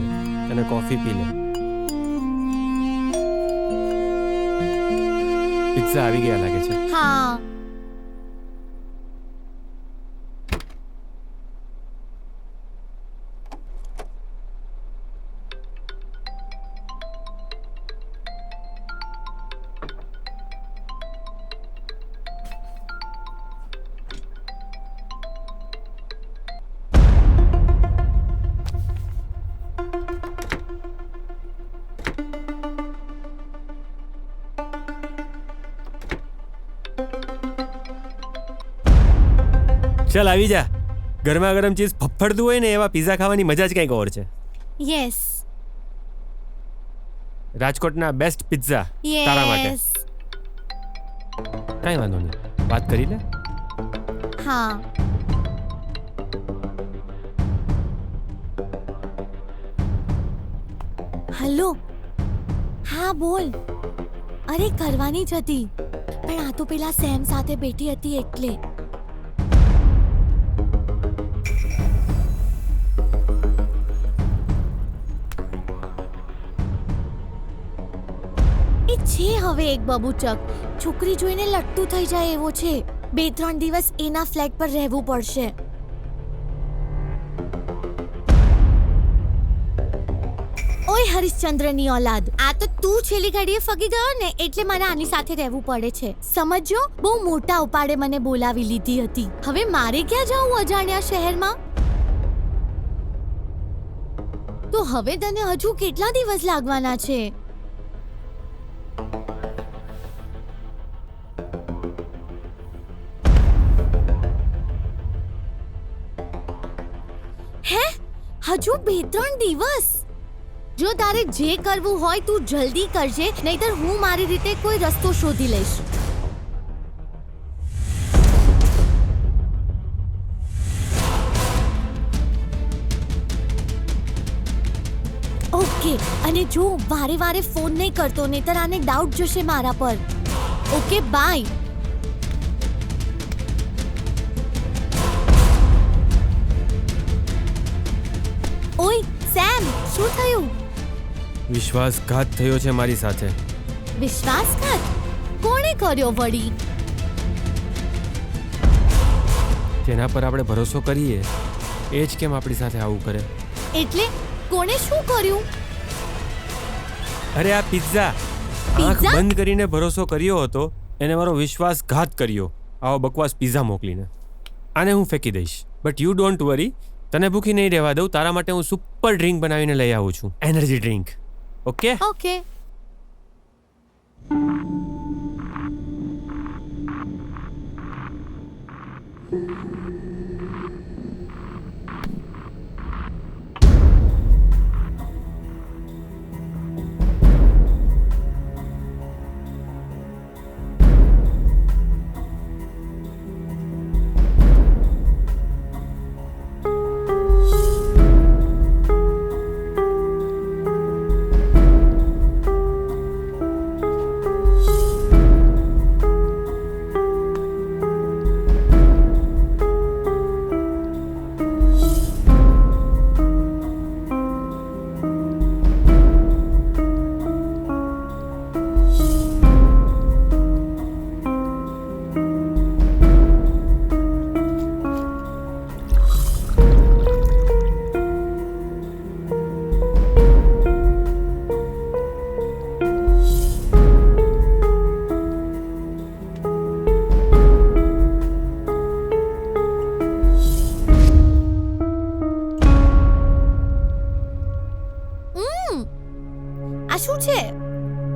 અને કોફી પી લે. પિઝા આવી ગયા લાગે છે. હા. ચાલ આવી જા. ગરમા ગરમ ચીઝ ફફડતું હોય ને એવા પિઝા ખાવાની મજા જ કંઈક ઓર છે. યસ. રાજકોટના બેસ્ટ પિઝા તારા માટે. યસ. કાંઈ વાંધો નહીં, વાત કરી લે. હા. હેલો. હા બોલ. અરે કરવાની જ હતી, પણ આ તો પેલા સેમ સાથે બેઠી હતી એટલે. છે હવે એક બબુચક. છોકરી જોઈને લટ્ટુ થઈ જાય એવો છે. 2-3 દિવસ એના ફ્લેટ પર રહેવું પડશે. ઓય હરિશ્ચંદ્રની ઓલાદ, આ તો તું છેલ્લી ઘડીએ ફગી ગયો ને એટલે મને આની સાથે રહેવું પડે છે. સમજો, બહુ મોટા ઉપાડે મને બોલાવી લીધી હતી. હવે મારે ક્યાં જવું અજાણ્યા શહેરમાં? તો હવે તને હજુ કેટલા દિવસ લાગવાના છે? હજુ 2-3 દિવસ? જો તારે જે કરવું હોય તું જલ્દી કરજે, નહીતર હું મારી રીતે કોઈ રસ્તો શોધી લઈશ. ઓકે. અને જો વારે વારે ફોન નહીં કરતો, નહીતર આને ડાઉટ જશે મારા પર. Okay bye. ઓય સેમ, શું થયું? વિશ્વાસઘાત થયો છે મારી સાથે. વિશ્વાસઘાત? કોણે કર્યો વળી? જેના પર આપણે ભરોસો કરીએ એ જ કેમ આપણી સાથે આવું કરે? એટલે કોણે શું કર્યું? અરે આ પિઝા. આંખ બંધ કરીને ભરોસો કર્યો હતો, એને મારો વિશ્વાસઘાત કર્યો આવો બકવાસ પિઝા મોકલીને. આને હું ફેંકી દઈશ, બટ યુ ડોન્ટ વરી. તને ભૂખી નહીં રહેવા દઉં. તારા માટે હું સુપર ડ્રિંક બનાવીને લઈ આવું છું. Energy drink. Okay okay.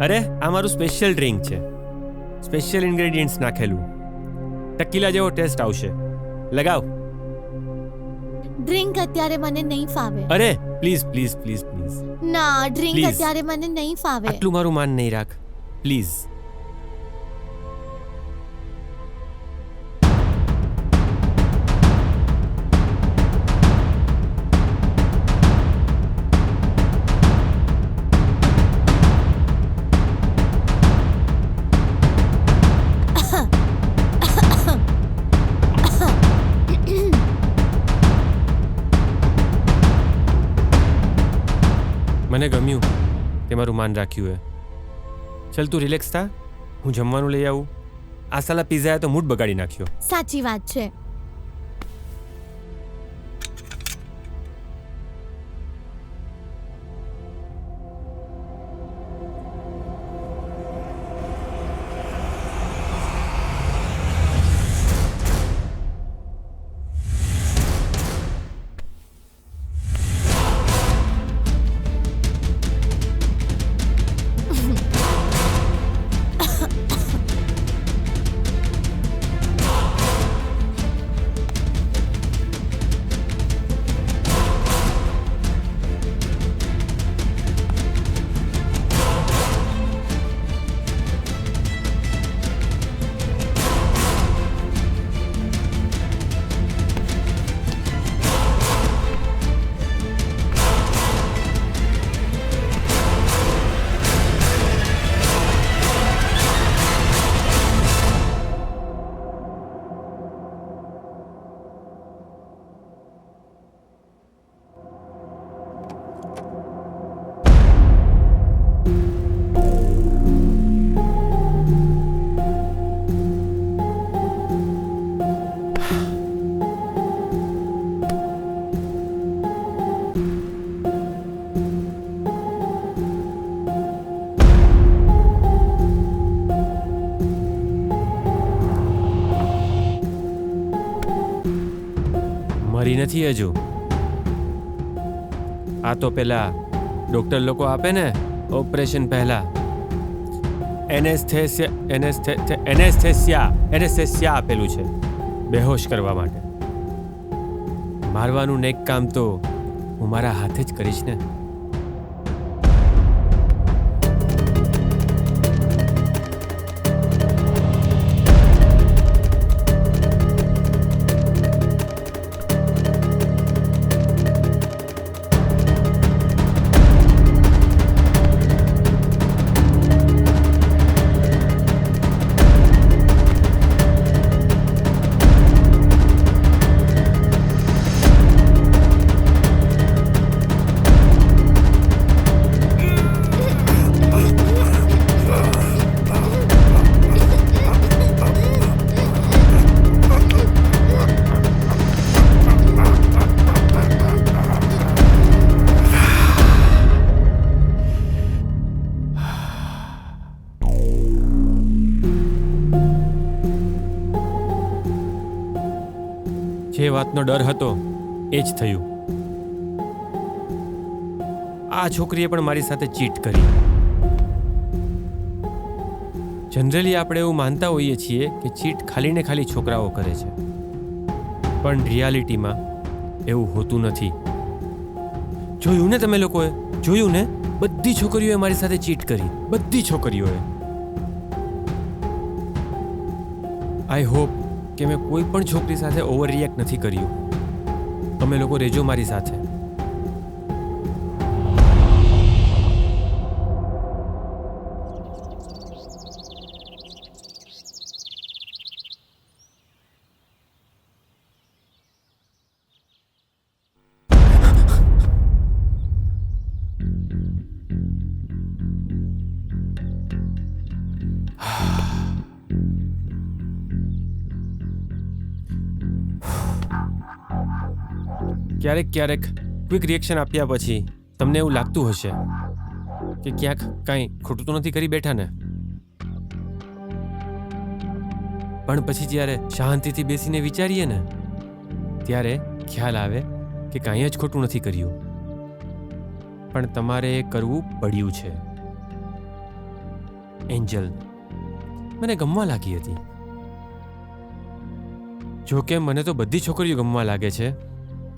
અરે આ મારું સ્પેશિયલ ડ્રિંક છે, સ્પેશિયલ ઇન્ગ્રેડિયન્ટ્સ નાખેલું. ટકીલા જેવો ટેસ્ટ આવશે. લગાવ. ડ્રિંક અત્યારે મને નહીં ફાવે. અરે પ્લીઝ પ્લીઝ પ્લીઝ પ્લીઝ, ના, ડ્રિંક Please. અત્યારે મને નહીં ફાવે. આટલું મારું માન નહીં રાખ પ્લીઝ. મને ગમ્યું તે મારું માન રાખ્યું હે. ચલ તું રિલેક્સ થા, હું જમવાનું લઈ આવું. આ સાલા પિઝાએ તો મૂડ બગાડી નાખ્યો. સાચી વાત છે. મરી નથી હજુ. આ તો પેલા ડોક્ટર લોકો આપે ને ઓપરેશન પહેલા, એનેસ્થેસિયા આપેલું છે બેહોશ કરવા માટે. મારવાનું નેક કામ તો હું મારા હાથે જ કરીશ ને. જે વાતનો ડર હતો એ જ થયું. આ છોકરીએ પણ મારી સાથે ચીટ કરી. જનરલી આપણે એવું માનતા હોઈએ છીએ કે ચીટ ખાલી ને ખાલી છોકરાઓ કરે છે, પણ રિયાલિટીમાં એવું હોતું નથી. જોયું ને તમે લોકોએ? જોયું ને? બધી છોકરીઓએ મારી સાથે ચીટ કરી, બધી છોકરીઓએ. આઈ હોપ કે મેં કોઈ પણ છોકરી સાથે ઓવર રિએક્ટ નથી કર્યું. તમે લોકો રહેજો મારી સાથે. ક્યારેક ક્યારેક ક્વિક રિએક્શન આપ્યા પછી તમને એવું લાગતું હશે કે ક્યાંક કાંઈ ખોટું તો નથી કરી બેઠા ને, પણ પછી જ્યારે શાંતિથી બેસીને વિચારીએ ને ત્યારે ખ્યાલ આવે કે કાંઈ જ ખોટું નથી કર્યું, પણ તમારે એ કરવું પડ્યું છે. એન્જલ મને ગમવા લાગી હતી. જો કે મને તો બધી છોકરીઓ ગમવા લાગે છે,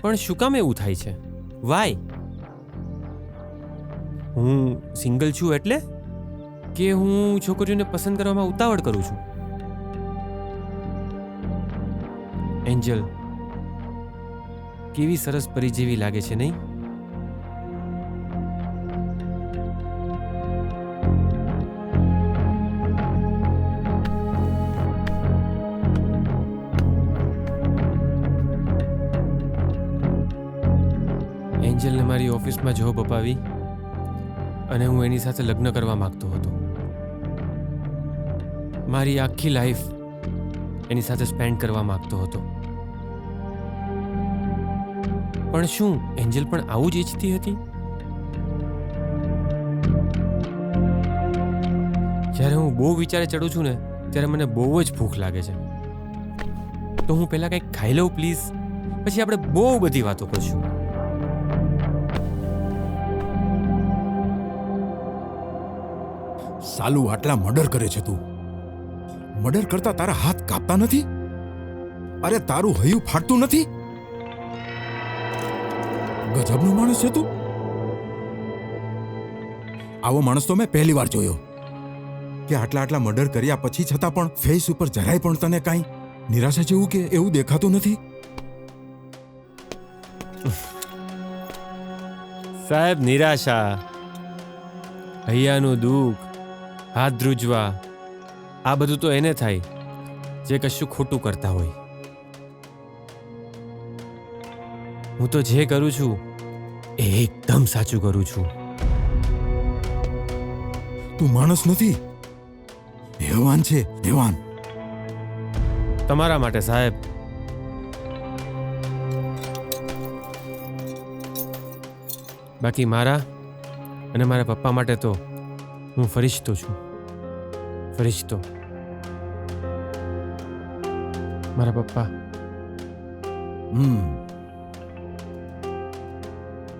પણ શું કામ એવું થાય છે? વાય? હું સિંગલ છું એટલે કે હું છોકરીઓને પસંદ કરવામાં ઉતાવળ કરું છું? એન્જલ કેવી સરસ પરી જેવી લાગે છે, નહીં? એન્જલને મારી ઓફિસમાં જોબ અપાવી અને હું એની સાથે લગ્ન કરવા માંગતો હતો. મારી આખી લાઈફ એની સાથે સ્પેન્ડ કરવા માંગતો હતો. પણ શું એન્જલ પણ આવું જ ઈચ્છતી હતી? જ્યારે હું બહુ વિચારે ચડું છું ને, ત્યારે મને બહુ જ ભૂખ લાગે છે. તો હું પહેલા કંઈક ખાઈ લઉં પ્લીઝ, પછી આપણે બહુ બધી વાતો કરશું. સાલું આટલા મર્ડર કરે છે તું. મર્ડર કરતા તારા હાથ કાપતા નથી? અરે તારું હૈયું ફાટતું નથી? ગજબનો માણસ છે તું. આવો માણસ તો મેં પહેલી વાર જોયો કે આટલા મર્ડર કર્યા પછી છતાં પણ ફેસ ઉપર જરાય પણ તને કાંઈ નિરાશા જેવું કે એવું દેખાતું નથી. સાહેબ, નિરાશા, હૈયાનું દુઃખ, હાથ ધ્રુજવા, આ બધું તો એને થાય જે કશું ખોટું કરતા હોય. હું તો જે કરું છું એ એકદમ સાચું કરું છું. તું માણસ નથી, હેવાન છે, હેવાન. તમારા માટે સાહેબ. બાકી મારા અને મારા પપ્પા માટે તો હું ફરિશ્તો છું. ફરિશ્તો. મારા પપ્પા.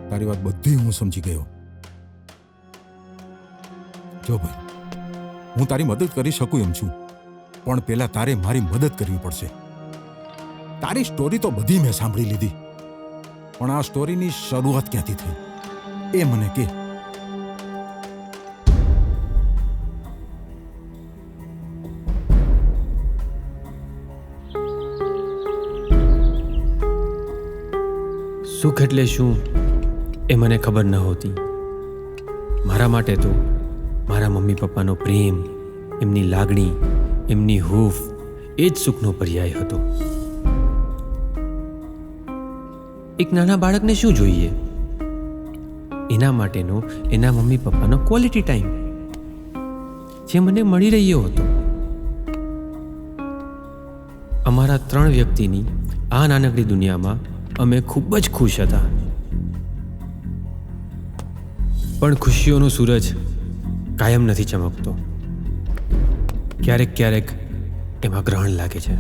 તારી વાત બધી હું સમજી ગયો. જો ભાઈ, હું તારી મદદ કરી શકું એમ છું, પણ પહેલા તારે મારી મદદ કરવી પડશે. તારી સ્ટોરી તો બધી મેં સાંભળી લીધી, પણ આ સ્ટોરીની શરૂઆત ક્યાંથી થઈ એ મને કે. સુખ એટલે શું એ મને ખબર નહોતી. મારા માટે તો મારા મમ્મી પપ્પાનો પ્રેમ, એમની લાગણી, એમની હૂંફ એ જ સુખનો પર્યાય હતો. એક નાના બાળકને શું જોઈએ? એના માટેનો એના મમ્મી પપ્પાનો ક્વોલિટી ટાઈમ, જે મને મળી રહ્યો હતો. અમારા 3 વ્યક્તિની આ નાનકડી દુનિયામાં અમે ખૂબ જ ખુશ હતા. પણ ખુશીઓનો સૂરજ કાયમ નથી ચમકતો. ક્યારેક ક્યારેક એમાં ગ્રહણ લાગે છે.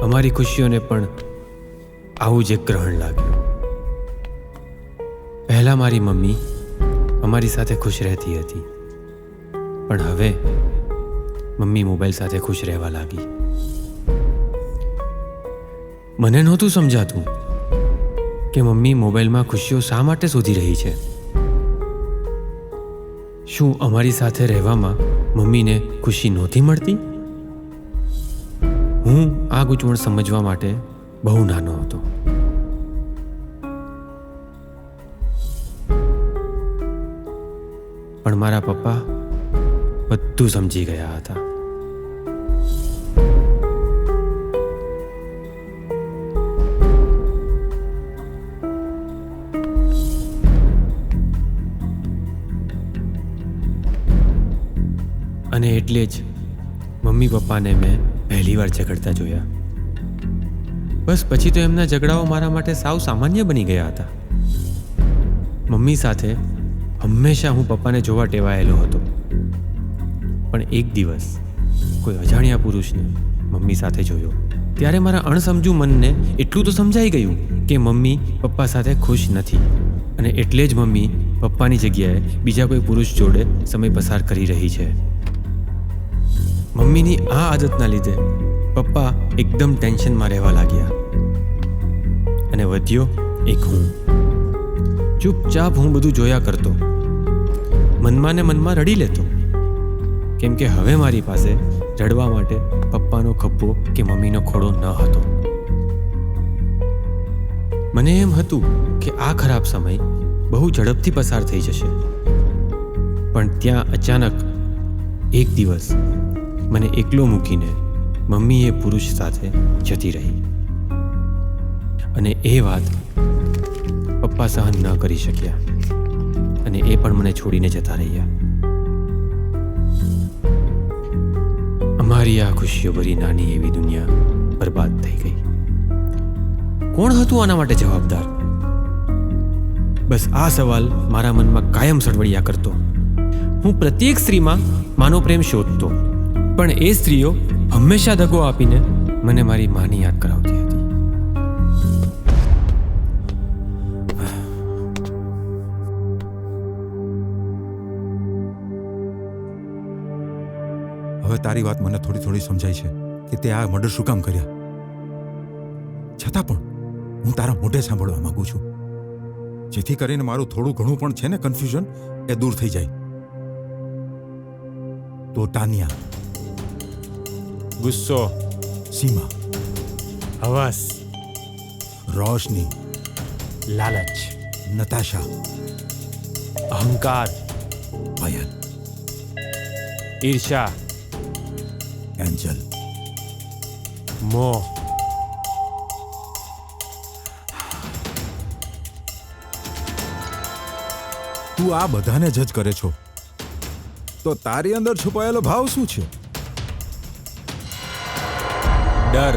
અમારી ખુશીઓને પણ આવું જ એક ગ્રહણ લાગ્યું. પહેલાં મારી મમ્મી અમારી સાથે ખુશ રહેતી હતી, પણ હવે મમ્મી મોબાઈલ સાથે ખુશ રહેવા લાગી. મને નહોતું સમજાતું કે મમ્મી મોબાઈલમાં ખુશીઓ શા માટે શોધી રહી છે. શું અમારી સાથે રહેવામાં મમ્મીને ખુશી નહોતી મળતી? હું આ ગૂંચવણ સમજવા માટે બહુ નાનો હતો. પણ મારા પપ્પા બધું સમજી ગયા હતા. અને એટલે જ મમ્મી પપ્પાને મેં પહેલીવાર ઝઘડતા જોયા. બસ પછી તો એમના ઝઘડાઓ મારા માટે સાવ સામાન્ય બની ગયા હતા. મમ્મી સાથે હંમેશા હું પપ્પાને જોવા ટેવાયેલો હતો, પણ એક દિવસ કોઈ અજાણ્યા પુરુષને મમ્મી સાથે જોયો ત્યારે મારા અણસમજુ મનને એટલું તો સમજાઈ ગયું કે મમ્મી પપ્પા સાથે ખુશ નથી, અને એટલે જ મમ્મી પપ્પાની જગ્યાએ બીજા કોઈ પુરુષ જોડે સમય પસાર કરી રહી છે. મમ્મીની આ આદતના લીધે પપ્પા એકદમ ટેન્શનમાં રહેવા લાગ્યા અને વધ્યો એક હું. ચૂપચાપ હું બધું જોયા કરતો, મનમાં ને મનમાં રડી લેતો, કેમ કે હવે મારી પાસે રડવા માટે પપ્પાનો ખભ્ભો કે મમ્મીનો ખોળો ન હતો. મને એમ હતું કે આ ખરાબ સમય બહુ ઝડપથી પસાર થઈ જશે, પણ ત્યાં અચાનક એક દિવસ મને એકલો મૂકીને મમ્મી એ પુરુષ સાથે જતી રહી અને એ વાત પપ્પા સહન ન કરી શક્યા અને એ પણ મને છોડીને જતા રહ્યા. અમારી આ ખુશીઓ ભરી નાની એવી દુનિયા બરબાદ થઈ ગઈ. કોણ હતું આના માટે જવાબદાર? બસ આ સવાલ મારા મનમાં કાયમ સળવળ્યા કરતો. હું પ્રત્યેક સ્ત્રીમાં માનો પ્રેમ શોધતો, પણ એ સ્ત્રીઓ હંમેશા દગો આપીને મને મારી માની યાદ કરાવતી હતી. હવે તારી વાત મને થોડી થોડી સમજાય છે કે તે આ મર્ડર શું કામ કર્યા. છતાં પણ હું તારા મોઢે સાંભળવા માંગુ છું, જેથી કરીને મારું થોડું ઘણું પણ છે ને કન્ફ્યુઝન એ દૂર થઈ જાય. તો તાનિયા, ગુસ્સો, સીમા, હવસ, રોશની, લાલચ, નતાશા, અહંકાર, પાયલ, ઈર્ષા, એન્જલ, મોહ, તું આ બધાને જજ કરે છો, તો તારી અંદર છુપાયેલો ભાવ શું છે? ડર.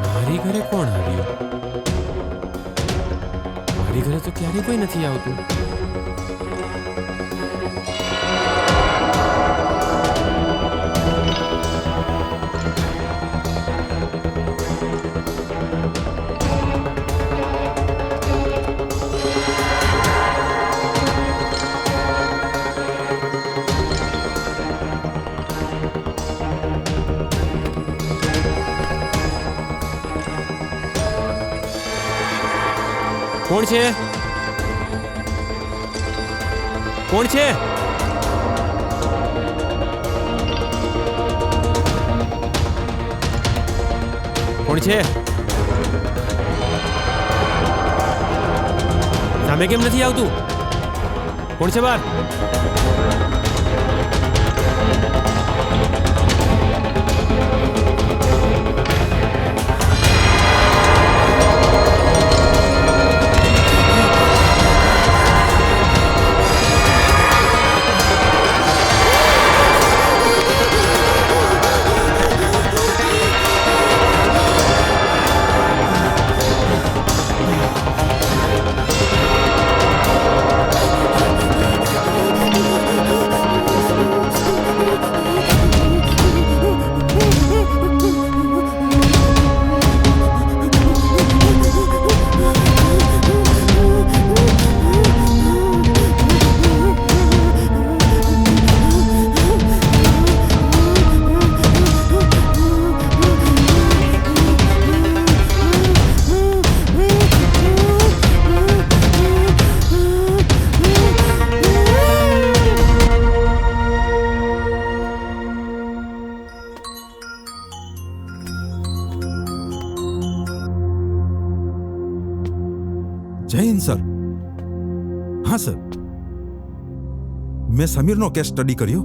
મારી ઘરે કોણ આવ્યું? મારી ઘરે તો ક્યારેય કોઈ નથી આવતું. કોણ છે? કોણ છે? કોણ છે? સામે કેમ નથી આવતું? કોણ છે બહાર? જય હિન્દ સર. હા સર, મેં સમીરનો કેસ સ્ટડી કર્યો.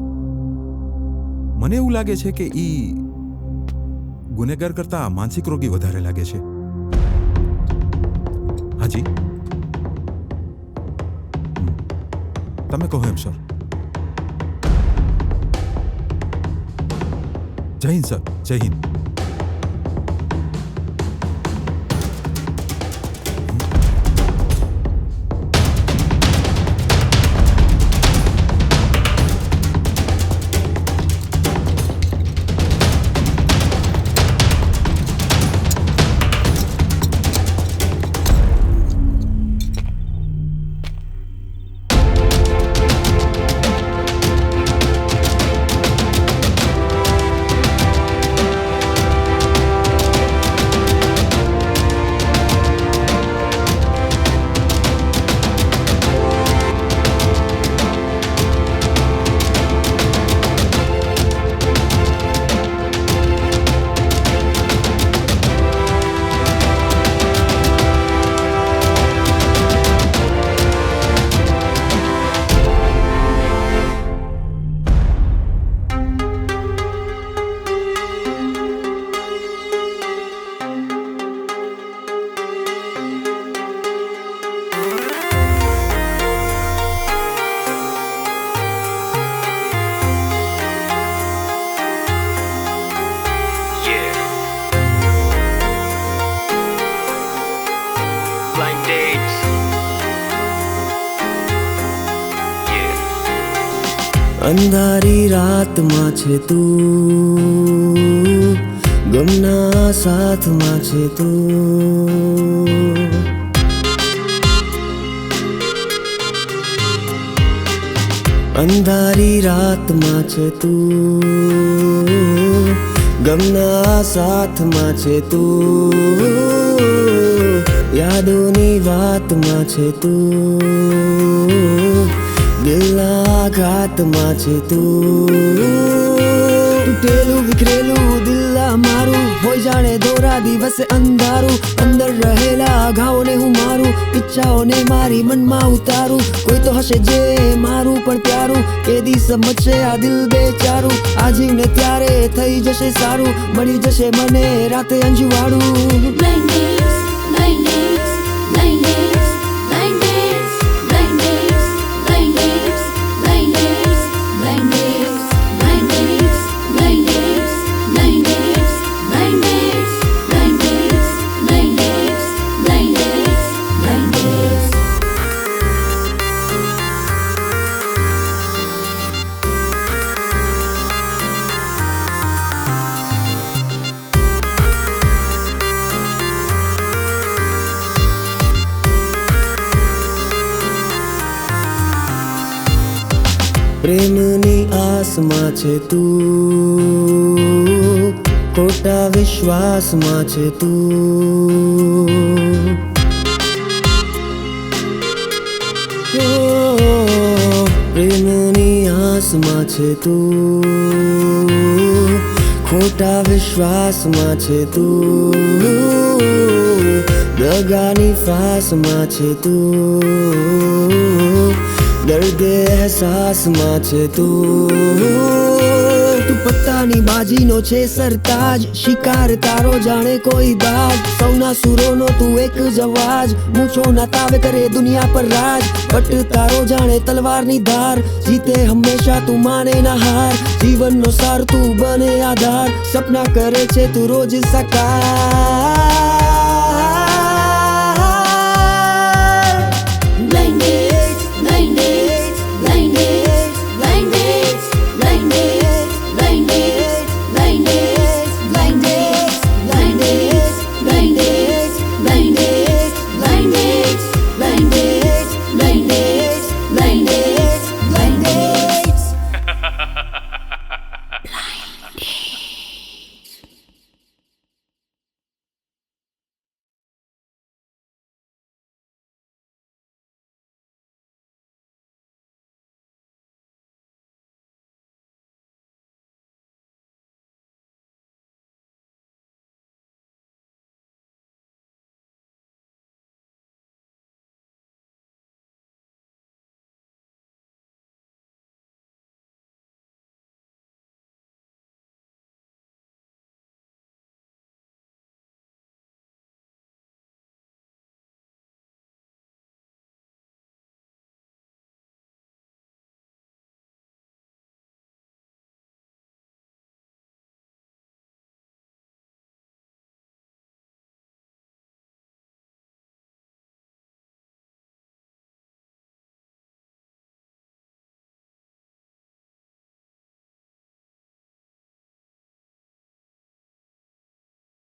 મને એવું લાગે છે કે ઈ ગુનેગાર કરતા માનસિક રોગી વધારે લાગે છે. હાજી, તમે કહો એમ સર. જય હિન્દ સર, જય હિન્દ. Blind dates. Yeah. અંધારી રાતમાં છે તું, ગમના સાથમાં છે તું. અંધારી રાતમાં છે તું, ગમના સાથમાં છે તું. યાદોની વાતમાં છે તું, દિલના ઘાતમાં છે તું. તૂટેલું વિખરેલું દિલ મારું હોય જાણે દોરા દિવસે અંધારું. અંદર રહેલા ઘાવને હું મારું, ઈચ્છાઓને મારી મનમાં ઉતારું. કોઈ તો હશે જે મારું પણ પ્યારું, કેદી સમજશે આ દિલ બેચારું. આ જીવને ત્યારે થઈ જશે સારું, મળી જશે મને રાતે અંજવાળું. પ્રેમની આસમાં છે તું, ખોટા વિશ્વાસમાં છે તું. પ્રેમની આસમાં છે તું, ખોટા વિશ્વાસમાં છે તું. દગાની ફાસમાં છે તું, દર્દે અહેસાસમાં છે તું. તું પત્તાની બાજીનો છે સરતાજ, શિકાર તારો જાણે કોઈ બાજ. સૌના સુરોનો તું એક જ અવાજ, મૂછો ના તાવે કરે દુનિયા પર રાજ. બટ તારો જાણે તલવારની ધાર, જીતે હંમેશા તું માને ના હાર. જીવનનો સાર તું બને આધાર, સપના કરે છે તું રોજ સાકાર.